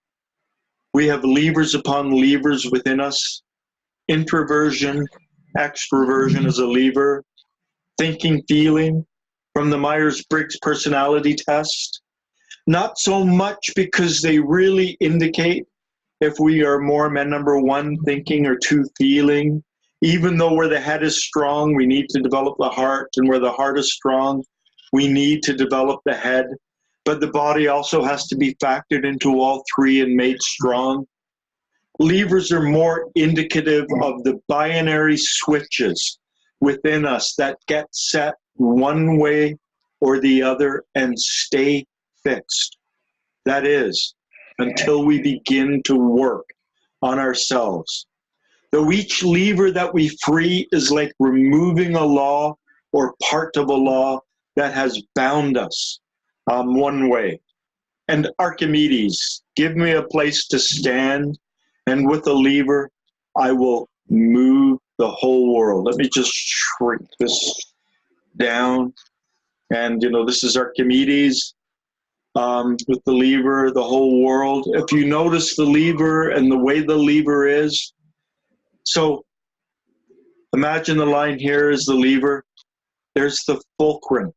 We have levers upon levers within us. Introversion, extroversion is a lever. Thinking, feeling, from the Myers-Briggs personality test. Not so much because they really indicate if we are more men number 1 thinking or 2 feeling. Even though where the head is strong, we need to develop the heart, and where the heart is strong, we need to develop the head. But the body also has to be factored into all 3 and made strong. Levers are more indicative of the binary switches within us that get set one way or the other and stay fixed. That is, until we begin to work on ourselves. Though each lever that we free is like removing a law or part of a law that has bound us one way. And Archimedes, give me a place to stand, and with a lever, I will move the whole world. Let me just shrink this down. And, this is Archimedes with the lever, the whole world. If you notice the lever and the way the lever is, so imagine the line here is the lever. There's the fulcrum.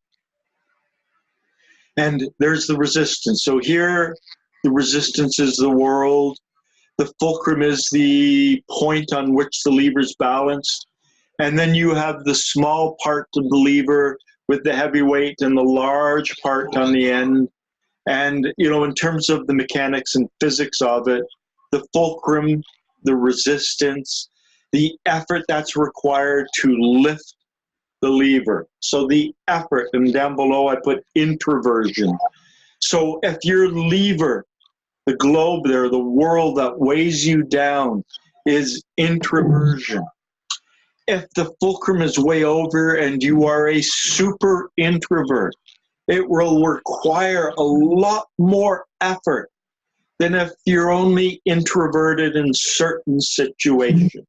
And there's the resistance. So here, the resistance is the world. The fulcrum is the point on which the lever is balanced. And then you have the small part of the lever with the heavy weight and the large part on the end. And, in terms of the mechanics and physics of it, the fulcrum, the resistance, the effort that's required to lift the lever. So the effort, and down below I put introversion. So if your lever, the globe there, the world that weighs you down, is introversion. If the fulcrum is way over and you are a super introvert, it will require a lot more effort than if you're only introverted in certain situations.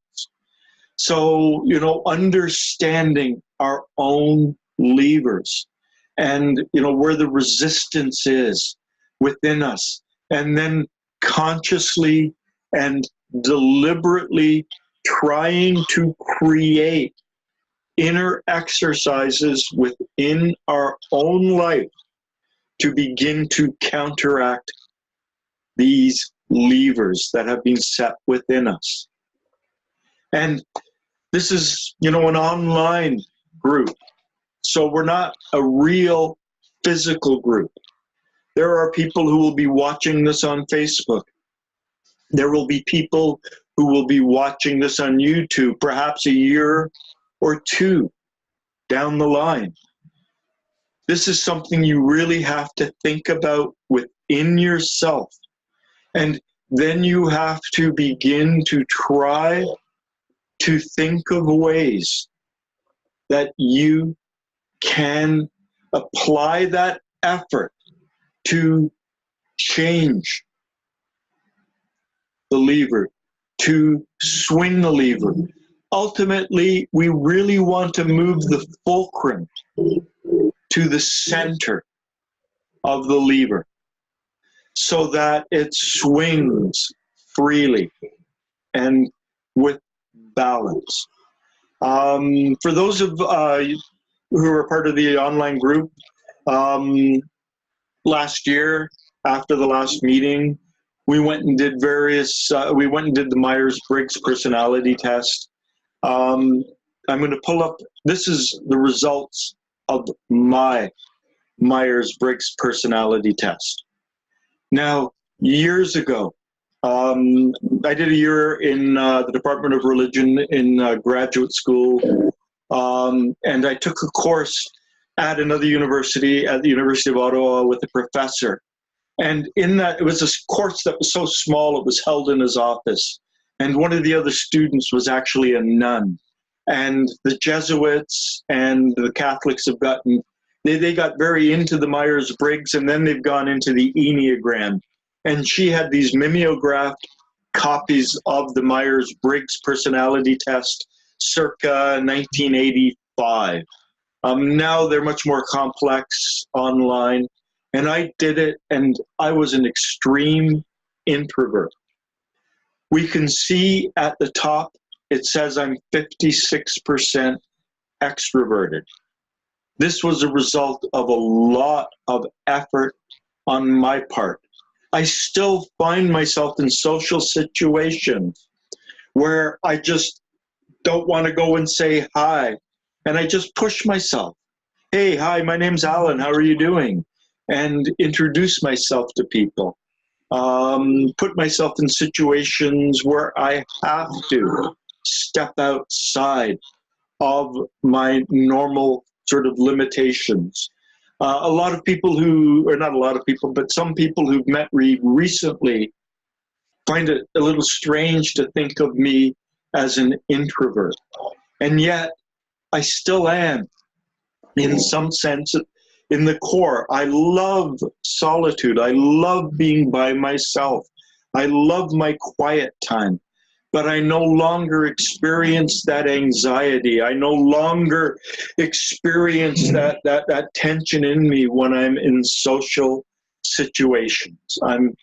So, understanding our own levers and, where the resistance is within us, and then consciously and deliberately trying to create inner exercises within our own life to begin to counteract these levers that have been set within us. And this is, an online group. So we're not a real physical group. There are people who will be watching this on Facebook. There will be people who will be watching this on YouTube, perhaps a year or 2 down the line. This is something you really have to think about within yourself. And then you have to begin to try to think of ways that you can apply that effort to change the lever, to swing the lever. Ultimately, we really want to move the fulcrum to the center of the lever so that it swings freely and with balance. For those of you who are part of the online group, last year, after the last meeting, we went and did the Myers-Briggs personality test. I'm going to pull up, this is the results of my Myers-Briggs personality test. Now, years ago, I did a year in the Department of Religion in graduate school, and I took a course at another university, at the University of Ottawa, with a professor. And in that, it was a course that was so small, it was held in his office. And one of the other students was actually a nun. And the Jesuits and the Catholics have gotten, they got very into the Myers-Briggs, and then they've gone into the Enneagram. And she had these mimeographed copies of the Myers-Briggs personality test circa 1985. Now they're much more complex online. And I did it, and I was an extreme introvert. We can see at the top, it says I'm 56% extroverted. This was a result of a lot of effort on my part. I still find myself in social situations where I just don't want to go and say hi. And I just push myself. Hey, hi, my name's Allan. How are you doing? And introduce myself to people. Put myself in situations where I have to step outside of my normal sort of limitations. A lot of people who, or not a lot of people, but some people who've met me recently find it a little strange to think of me as an introvert. And yet, I still am, in some sense, in the core. I love solitude. I love being by myself. I love my quiet time. But I no longer experience that anxiety. I no longer experience that tension in me when I'm in social situations. I'm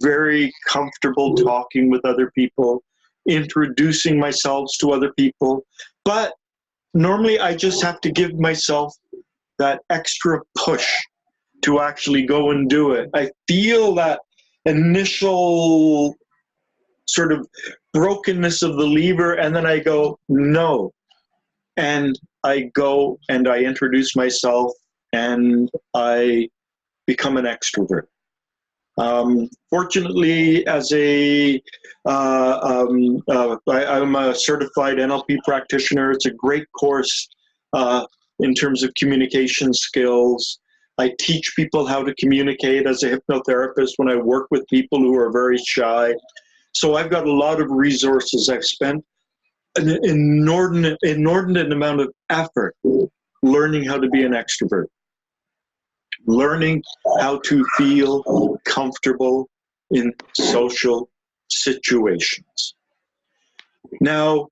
very comfortable talking with other people, introducing myself to other people. But normally I just have to give myself that extra push to actually go and do it. I feel that initial sort of brokenness of the lever, and then I go, no. And I go and I introduce myself and I become an extrovert. Fortunately, as I'm a certified NLP practitioner. It's a great course in terms of communication skills. I teach people how to communicate as a hypnotherapist when I work with people who are very shy. So I've got a lot of resources. I've spent an inordinate amount of effort learning how to be an extrovert, learning how to feel comfortable in social situations. Now,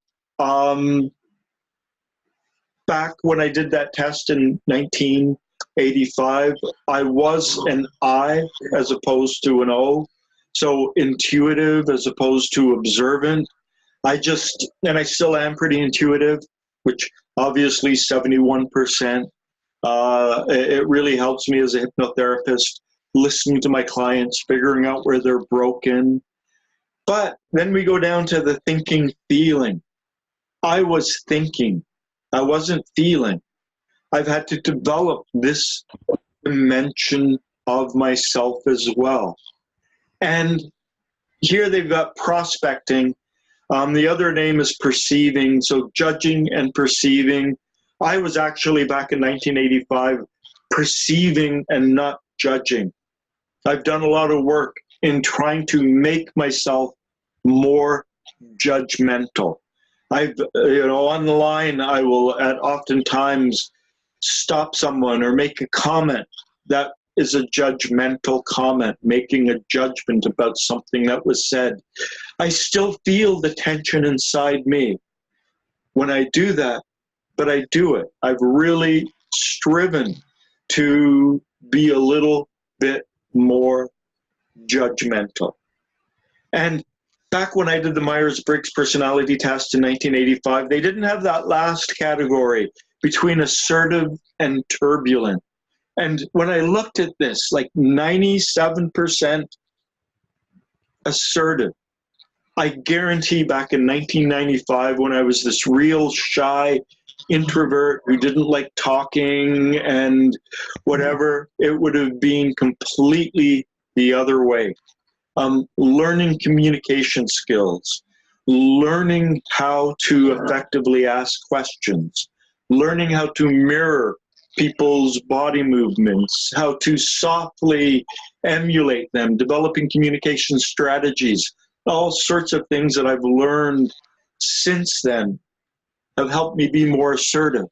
back when I did that test in 1985, I was an I as opposed to an O. So intuitive as opposed to observant. And I still am pretty intuitive, which obviously 71%. It really helps me as a hypnotherapist, listening to my clients, figuring out where they're broken. But then we go down to the thinking, feeling. I was thinking. I wasn't feeling. I've had to develop this dimension of myself as well. And here they've got prospecting. The other name is perceiving, so judging and perceiving. I was actually, back in 1985, perceiving and not judging. I've done a lot of work in trying to make myself more judgmental. On the line, I will oftentimes stop someone or make a comment that is a judgmental comment, making a judgment about something that was said. I still feel the tension inside me when I do that, but I do it. I've really striven to be a little bit more judgmental. And back when I did the Myers-Briggs personality test in 1985, they didn't have that last category between assertive and turbulent. And when I looked at this, like 97% assertive. I guarantee back in 1995, when I was this real shy introvert who didn't like talking and whatever, it would have been completely the other way. Learning communication skills, learning how to effectively ask questions, learning how to mirror people's body movements, how to softly emulate them, developing communication strategies, all sorts of things that I've learned since then have helped me be more assertive.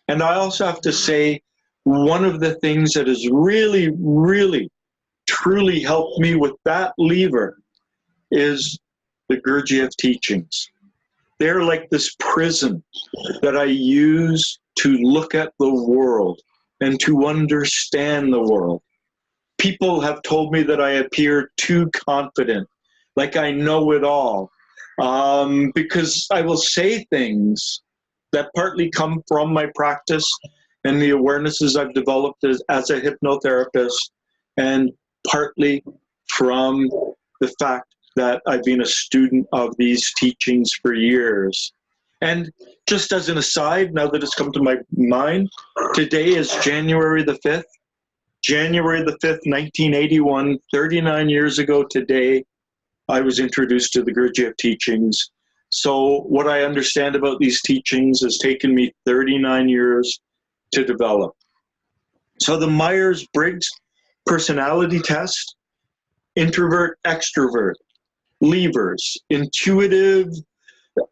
And I also have to say, one of the things that has really, really, truly helped me with that lever is the Gurdjieff teachings. They're like this prism that I use to look at the world and to understand the world. People have told me that I appear too confident, like I know it all, because I will say things that partly come from my practice and the awarenesses I've developed as a hypnotherapist, and partly from the fact that I've been a student of these teachings for years. And just as an aside, now that it's come to my mind, today is January the 5th. January the 5th, 1981, 39 years ago today, I was introduced to the Gurdjieff teachings. So what I understand about these teachings has taken me 39 years to develop. So the Myers-Briggs personality test, introvert, extrovert, levers, intuitive,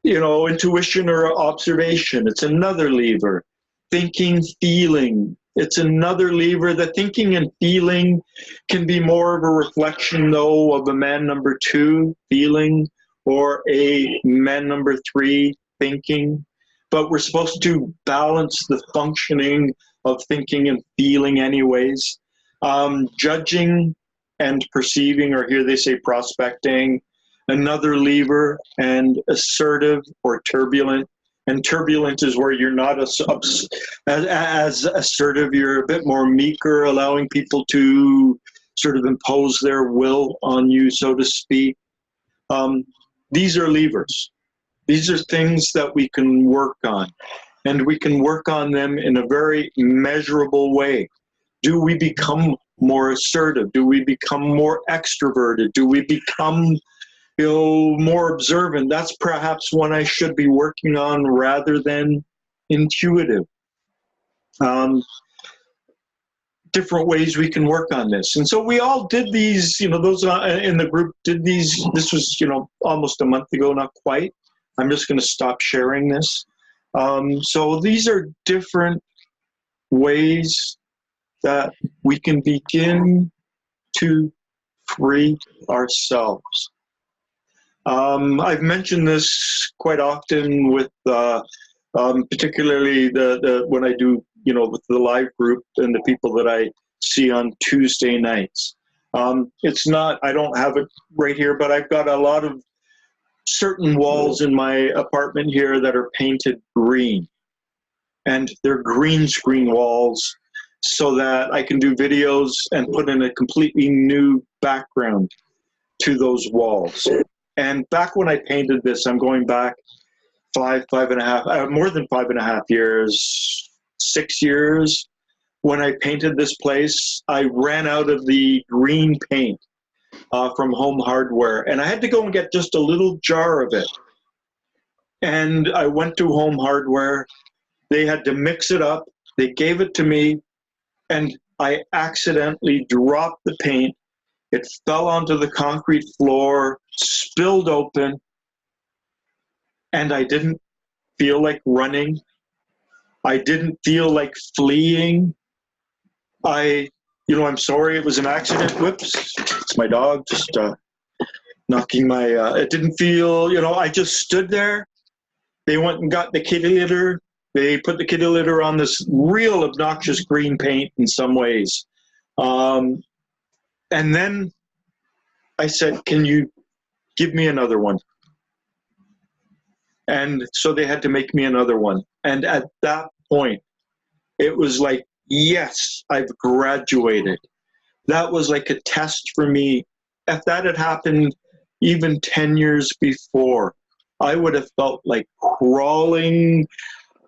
intuition or observation, it's another lever. Thinking, feeling, it's another lever. The thinking and feeling can be more of a reflection, though, of a man number 2, feeling, or a man number 3, thinking. But we're supposed to balance the functioning of thinking and feeling anyways. Judging and perceiving, or here they say prospecting, another lever, and assertive or turbulent. And turbulent is where you're not as assertive, you're a bit more meeker, allowing people to sort of impose their will on you, so to speak. These are levers. These are things that we can work on, and we can work on them in a very measurable way. Do we become more assertive? Do we become more extroverted? Do we become more observant? That's perhaps one I should be working on rather than intuitive. Different ways we can work on this. And so we all did these, those in the group did these. This was, almost a month ago, not quite. I'm just going to stop sharing this. So these are different ways that we can begin to free ourselves. I've mentioned this quite often with, particularly when I do, with the live group and the people that I see on Tuesday nights. It's not, I don't have it right here, but I've got a lot of certain walls in my apartment here that are painted green. And they're green screen walls so that I can do videos and put in a completely new background to those walls. And back when I painted this, I'm going back more than 5.5 years, 6 years. When I painted this place, I ran out of the green paint from Home Hardware, and I had to go and get just a little jar of it. And I went to Home Hardware. They had to mix it up. They gave it to me, and I accidentally dropped the paint. It fell onto the concrete floor, spilled open, and I didn't feel like running. I didn't feel like fleeing. I'm sorry, it was an accident. Whoops, it's my dog just knocking my, it didn't feel, I just stood there. They went and got the kitty litter. They put the kitty litter on this real obnoxious green paint in some ways. And then I said, can you give me another one? And so they had to make me another one. And at that point, it was like, yes, I've graduated. That was like a test for me. If that had happened even 10 years before, I would have felt like crawling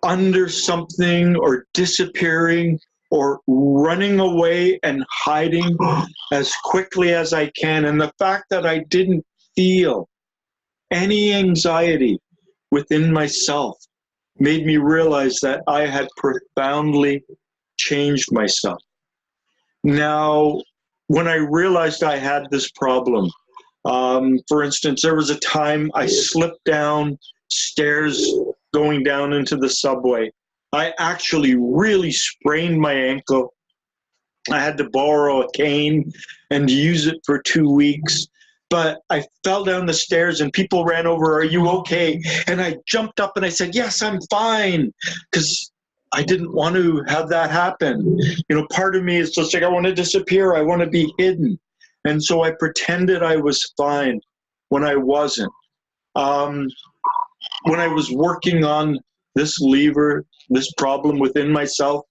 under something or disappearing or running away and hiding as quickly as I can. And the fact that I didn't feel any anxiety within myself made me realize that I had profoundly changed myself. Now, when I realized I had this problem, for instance, there was a time I slipped down stairs going down into the subway. I actually really sprained my ankle. I had to borrow a cane and use it for 2 weeks. But I fell down the stairs and people ran over, "Are you okay?" And I jumped up and I said, "Yes, I'm fine." Because I didn't want to have that happen. Part of me is just like, I want to disappear. I want to be hidden. And so I pretended I was fine when I wasn't. When I was working on this lever, this problem within myself,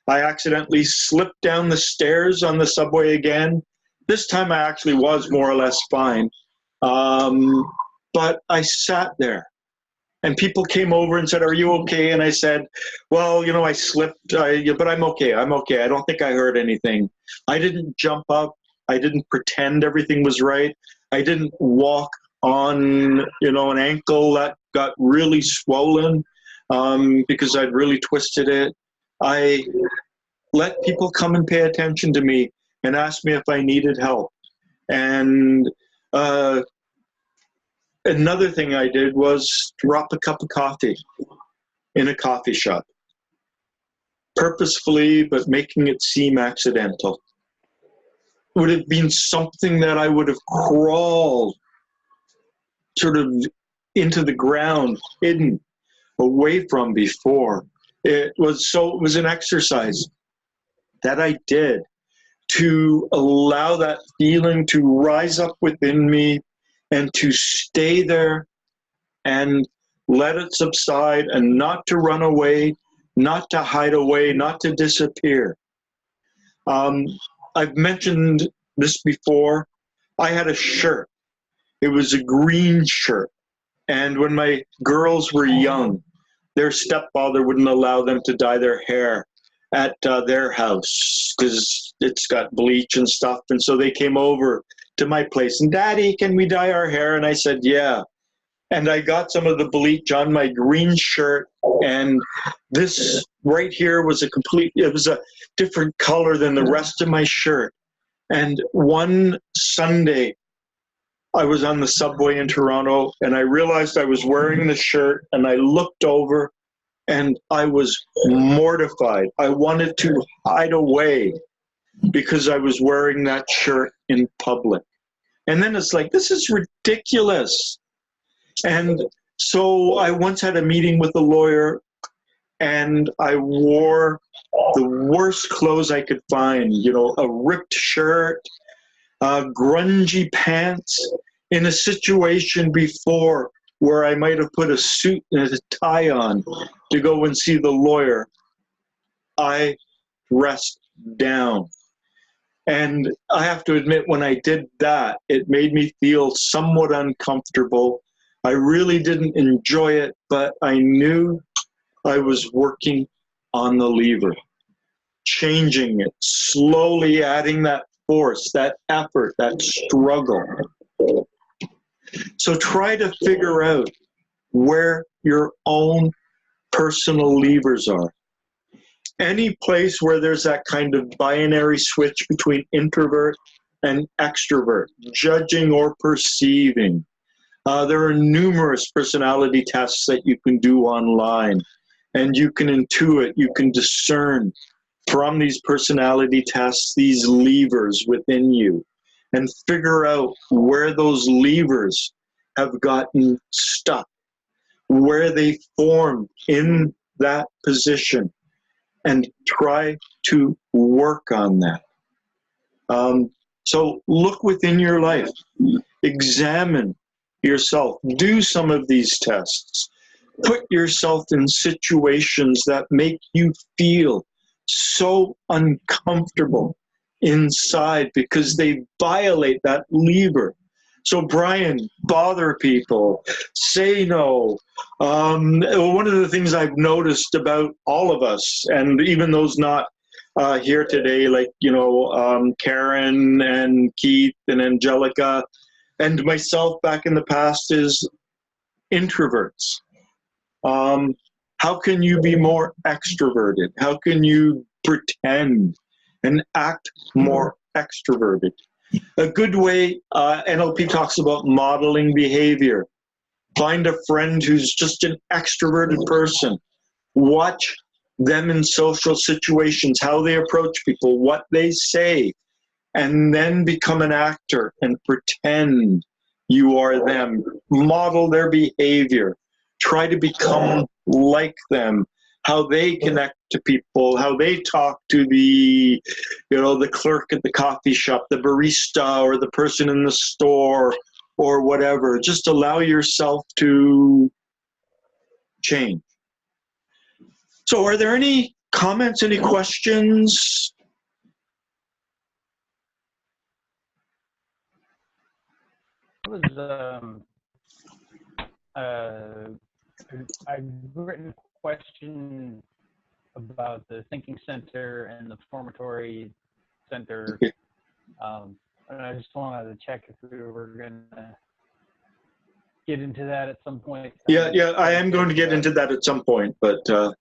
I accidentally slipped down the stairs on the subway again. This time I actually was more or less fine. But I sat there. And people came over and said, "Are you okay?" And I said, "Well, you know, I slipped, but I'm okay. I'm okay. I don't think I hurt anything." I didn't jump up. I didn't pretend everything was right. I didn't walk on, you know, an ankle that got really swollen because I'd really twisted it. I let people come and pay attention to me and ask me if I needed help. And another thing I did was drop a cup of coffee in a coffee shop, purposefully, but making it seem accidental. Would have been something that I would have crawled sort of into the ground, hidden away from before. It was an exercise that I did to allow that feeling to rise up within me and to stay there and let it subside, and not to run away, not to hide away, not to disappear. I've mentioned this before. I had a shirt. It was a green shirt. And when my girls were young, their stepfather wouldn't allow them to dye their hair at their house because it's got bleach and stuff. And so they came over to my place and, "Daddy, can we dye our hair?" And I said, "Yeah." And I got some of the bleach on my green shirt, and this right here was it was a different color than the rest of my shirt. And one Sunday, I was on the subway in Toronto, and I realized I was wearing the shirt, and I looked over, and I was mortified. I wanted to hide away because I was wearing that shirt in public. And then it's like, this is ridiculous. And so I once had a meeting with a lawyer, and I wore the worst clothes I could find, you know, a ripped shirt, grungy pants, in a situation before where I might have put a suit and a tie on to go and see the lawyer. I dressed down. And I have to admit, when I did that, it made me feel somewhat uncomfortable. I really didn't enjoy it, but I knew I was working on the lever, changing it, slowly adding that force, that effort, that struggle. So try to figure out where your own personal levers are. Any place where there's that kind of binary switch between introvert and extrovert, judging or perceiving. There are numerous personality tests that you can do online, and you can intuit, you can discern from these personality tests, these levers within you, and figure out where those levers have gotten stuck, where they formed in that position, and try to work on that. So look within your life, examine yourself, do some of these tests, put yourself in situations that make you feel so uncomfortable inside because they violate that lever. So Brian, bother people, say no. One of the things I've noticed about all of us, and even those not here today, like, you know, Karen and Keith and Angelica, and myself back in the past, is introverts. How can you be more extroverted? How can you pretend and act more extroverted? A good way, NLP talks about modeling behavior. Find a friend who's just an extroverted person. Watch them in social situations, how they approach people, what they say, and then become an actor and pretend you are them. Model their behavior. Try to become like them, how they connect to people, how they talk to the, you know, the clerk at the coffee shop, the barista, or the person in the store, or whatever. Just allow yourself to change. So are there any comments, any questions? I've written a question about the thinking center and the formatory center. And I just wanted to check if we were going to get into that at some point. Yeah, I am going to get into that at some point, but yeah.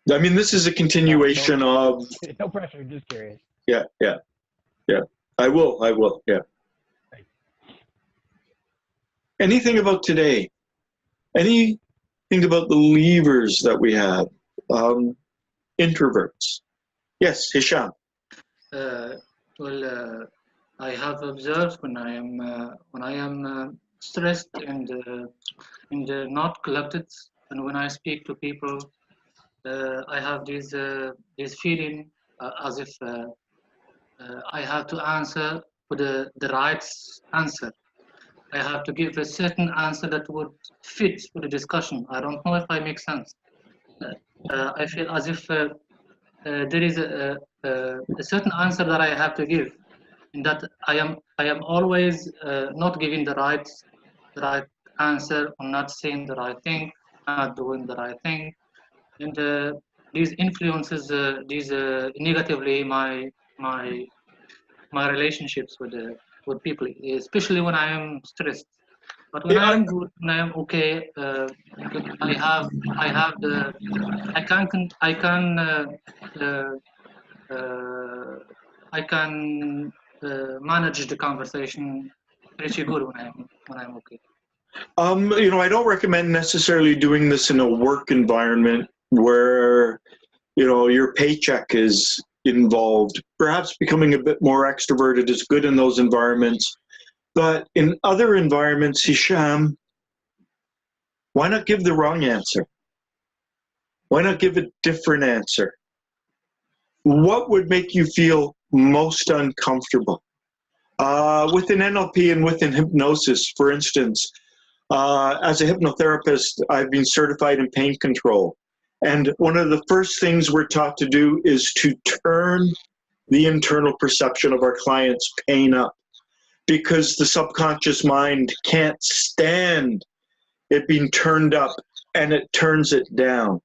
I mean, this is a continuation of. No pressure, just curious. Yeah. I will. Yeah. Thanks. Anything about today? Anything about the levers that we have? Introverts. Yes, Hisham. I have observed when I am stressed and not collected, and when I speak to people, I have this feeling as if I have to answer with the right answer. I have to give a certain answer that would fit with the discussion. I don't know if I make sense. I feel as if there is a certain answer that I have to give, and that I am always not giving the right answer, or not saying the right thing, not doing the right thing, and these influences negatively my relationships with people, especially when I am stressed. But when I am good, when I am okay, I have the I can manage the conversation pretty good when I'm okay. I don't recommend necessarily doing this in a work environment where, your paycheck is involved. Perhaps becoming a bit more extroverted is good in those environments. But in other environments, Hisham, why not give the wrong answer? Why not give a different answer? What would make you feel most uncomfortable? Within NLP and within hypnosis, for instance, as a hypnotherapist, I've been certified in pain control. And one of the first things we're taught to do is to turn the internal perception of our client's pain up, because the subconscious mind can't stand it being turned up, and it turns it down.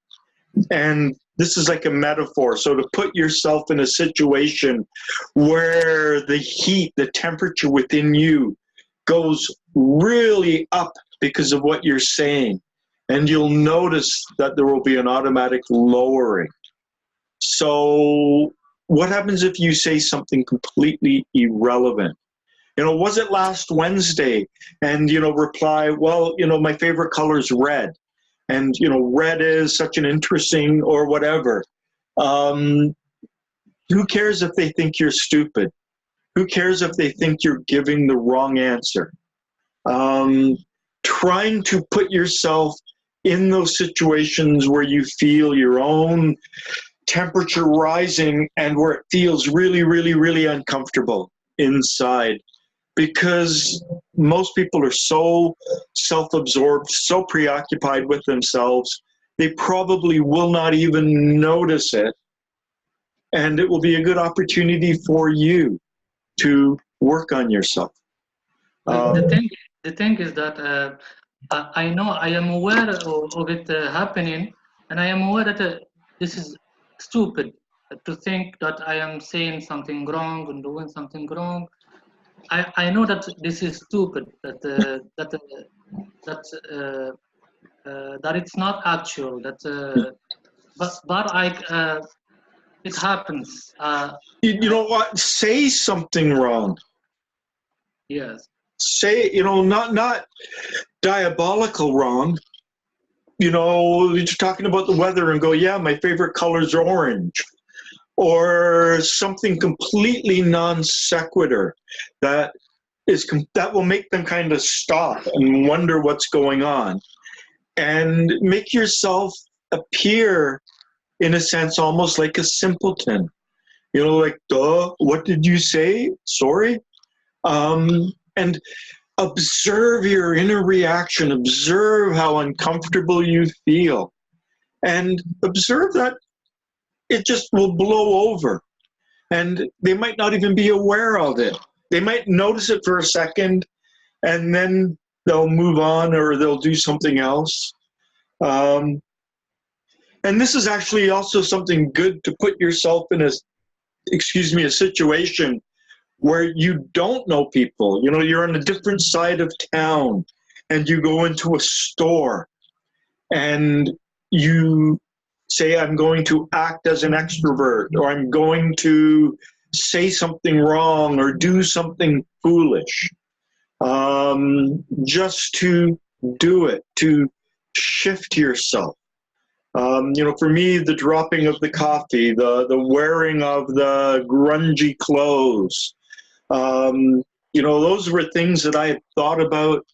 And this is like a metaphor. So to put yourself in a situation where the heat, the temperature within you goes really up because of what you're saying, and you'll notice that there will be an automatic lowering. So what happens if you say something completely irrelevant? Was it last Wednesday? And, reply, well, my favorite color is red. And, red is such an interesting or whatever. Who cares if they think you're stupid? Who cares if they think you're giving the wrong answer? Trying to put yourself in those situations where you feel your own temperature rising and where it feels really, really, really uncomfortable inside. Because most people are so self-absorbed, so preoccupied with themselves, they probably will not even notice it. And it will be a good opportunity for you to work on yourself. The thing is that I know, I am aware of it happening, and I am aware that this is stupid to think that I am saying something wrong and doing something wrong. I know that this is stupid, that it's not actual, but it happens. You know what? Say something wrong. Yes. Say, not diabolical wrong. You're talking about the weather and go, yeah, my favorite color is orange. Or something completely non sequitur that will make them kind of stop and wonder what's going on, and make yourself appear, in a sense, almost like a simpleton. Like, duh, what did you say? Sorry. And observe your inner reaction. Observe how uncomfortable you feel. and observe that it just will blow over. And they might not even be aware of it. They might notice it for a second, and then they'll move on or they'll do something else. And this is actually also something good to put yourself in a situation where you don't know people. You know, you're on a different side of town and you go into a store and you say, I'm going to act as an extrovert, or I'm going to say something wrong or do something foolish. Just to do it, to shift yourself. You know, for me, the dropping of the coffee, the wearing of the grungy clothes, you know, those were things that I had thought about.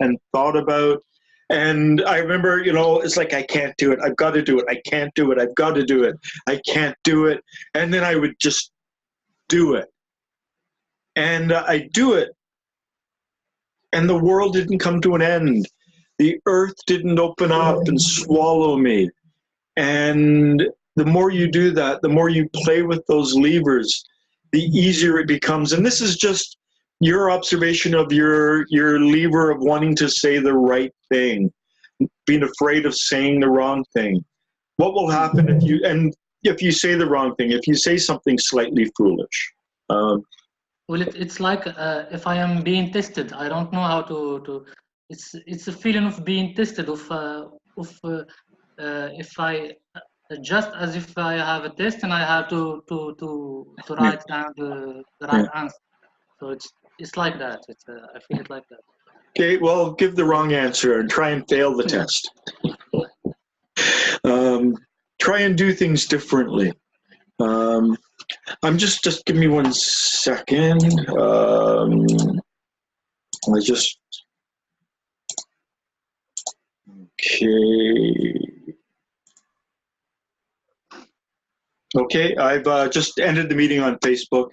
And I remember, you know, it's like, I can't do it. I've got to do it. I can't do it. I've got to do it. I can't do it. And then I would just do it. And I do it. And the world didn't come to an end. The earth didn't open up and swallow me. And the more you do that, the more you play with those levers, the easier it becomes. And this is just your observation of your lever of wanting to say the right thing, being afraid of saying the wrong thing. What will happen if you say the wrong thing, if you say something slightly foolish? Well, it's like if I am being tested, I don't know how to. It's a feeling of being tested. If I just as if I have a test and I have to write down the right answer. So it's like that. I feel it like that. Okay, well, give the wrong answer and try and fail the test. Try and do things differently. I'm just give me 1 second. Okay, I've just ended the meeting on Facebook.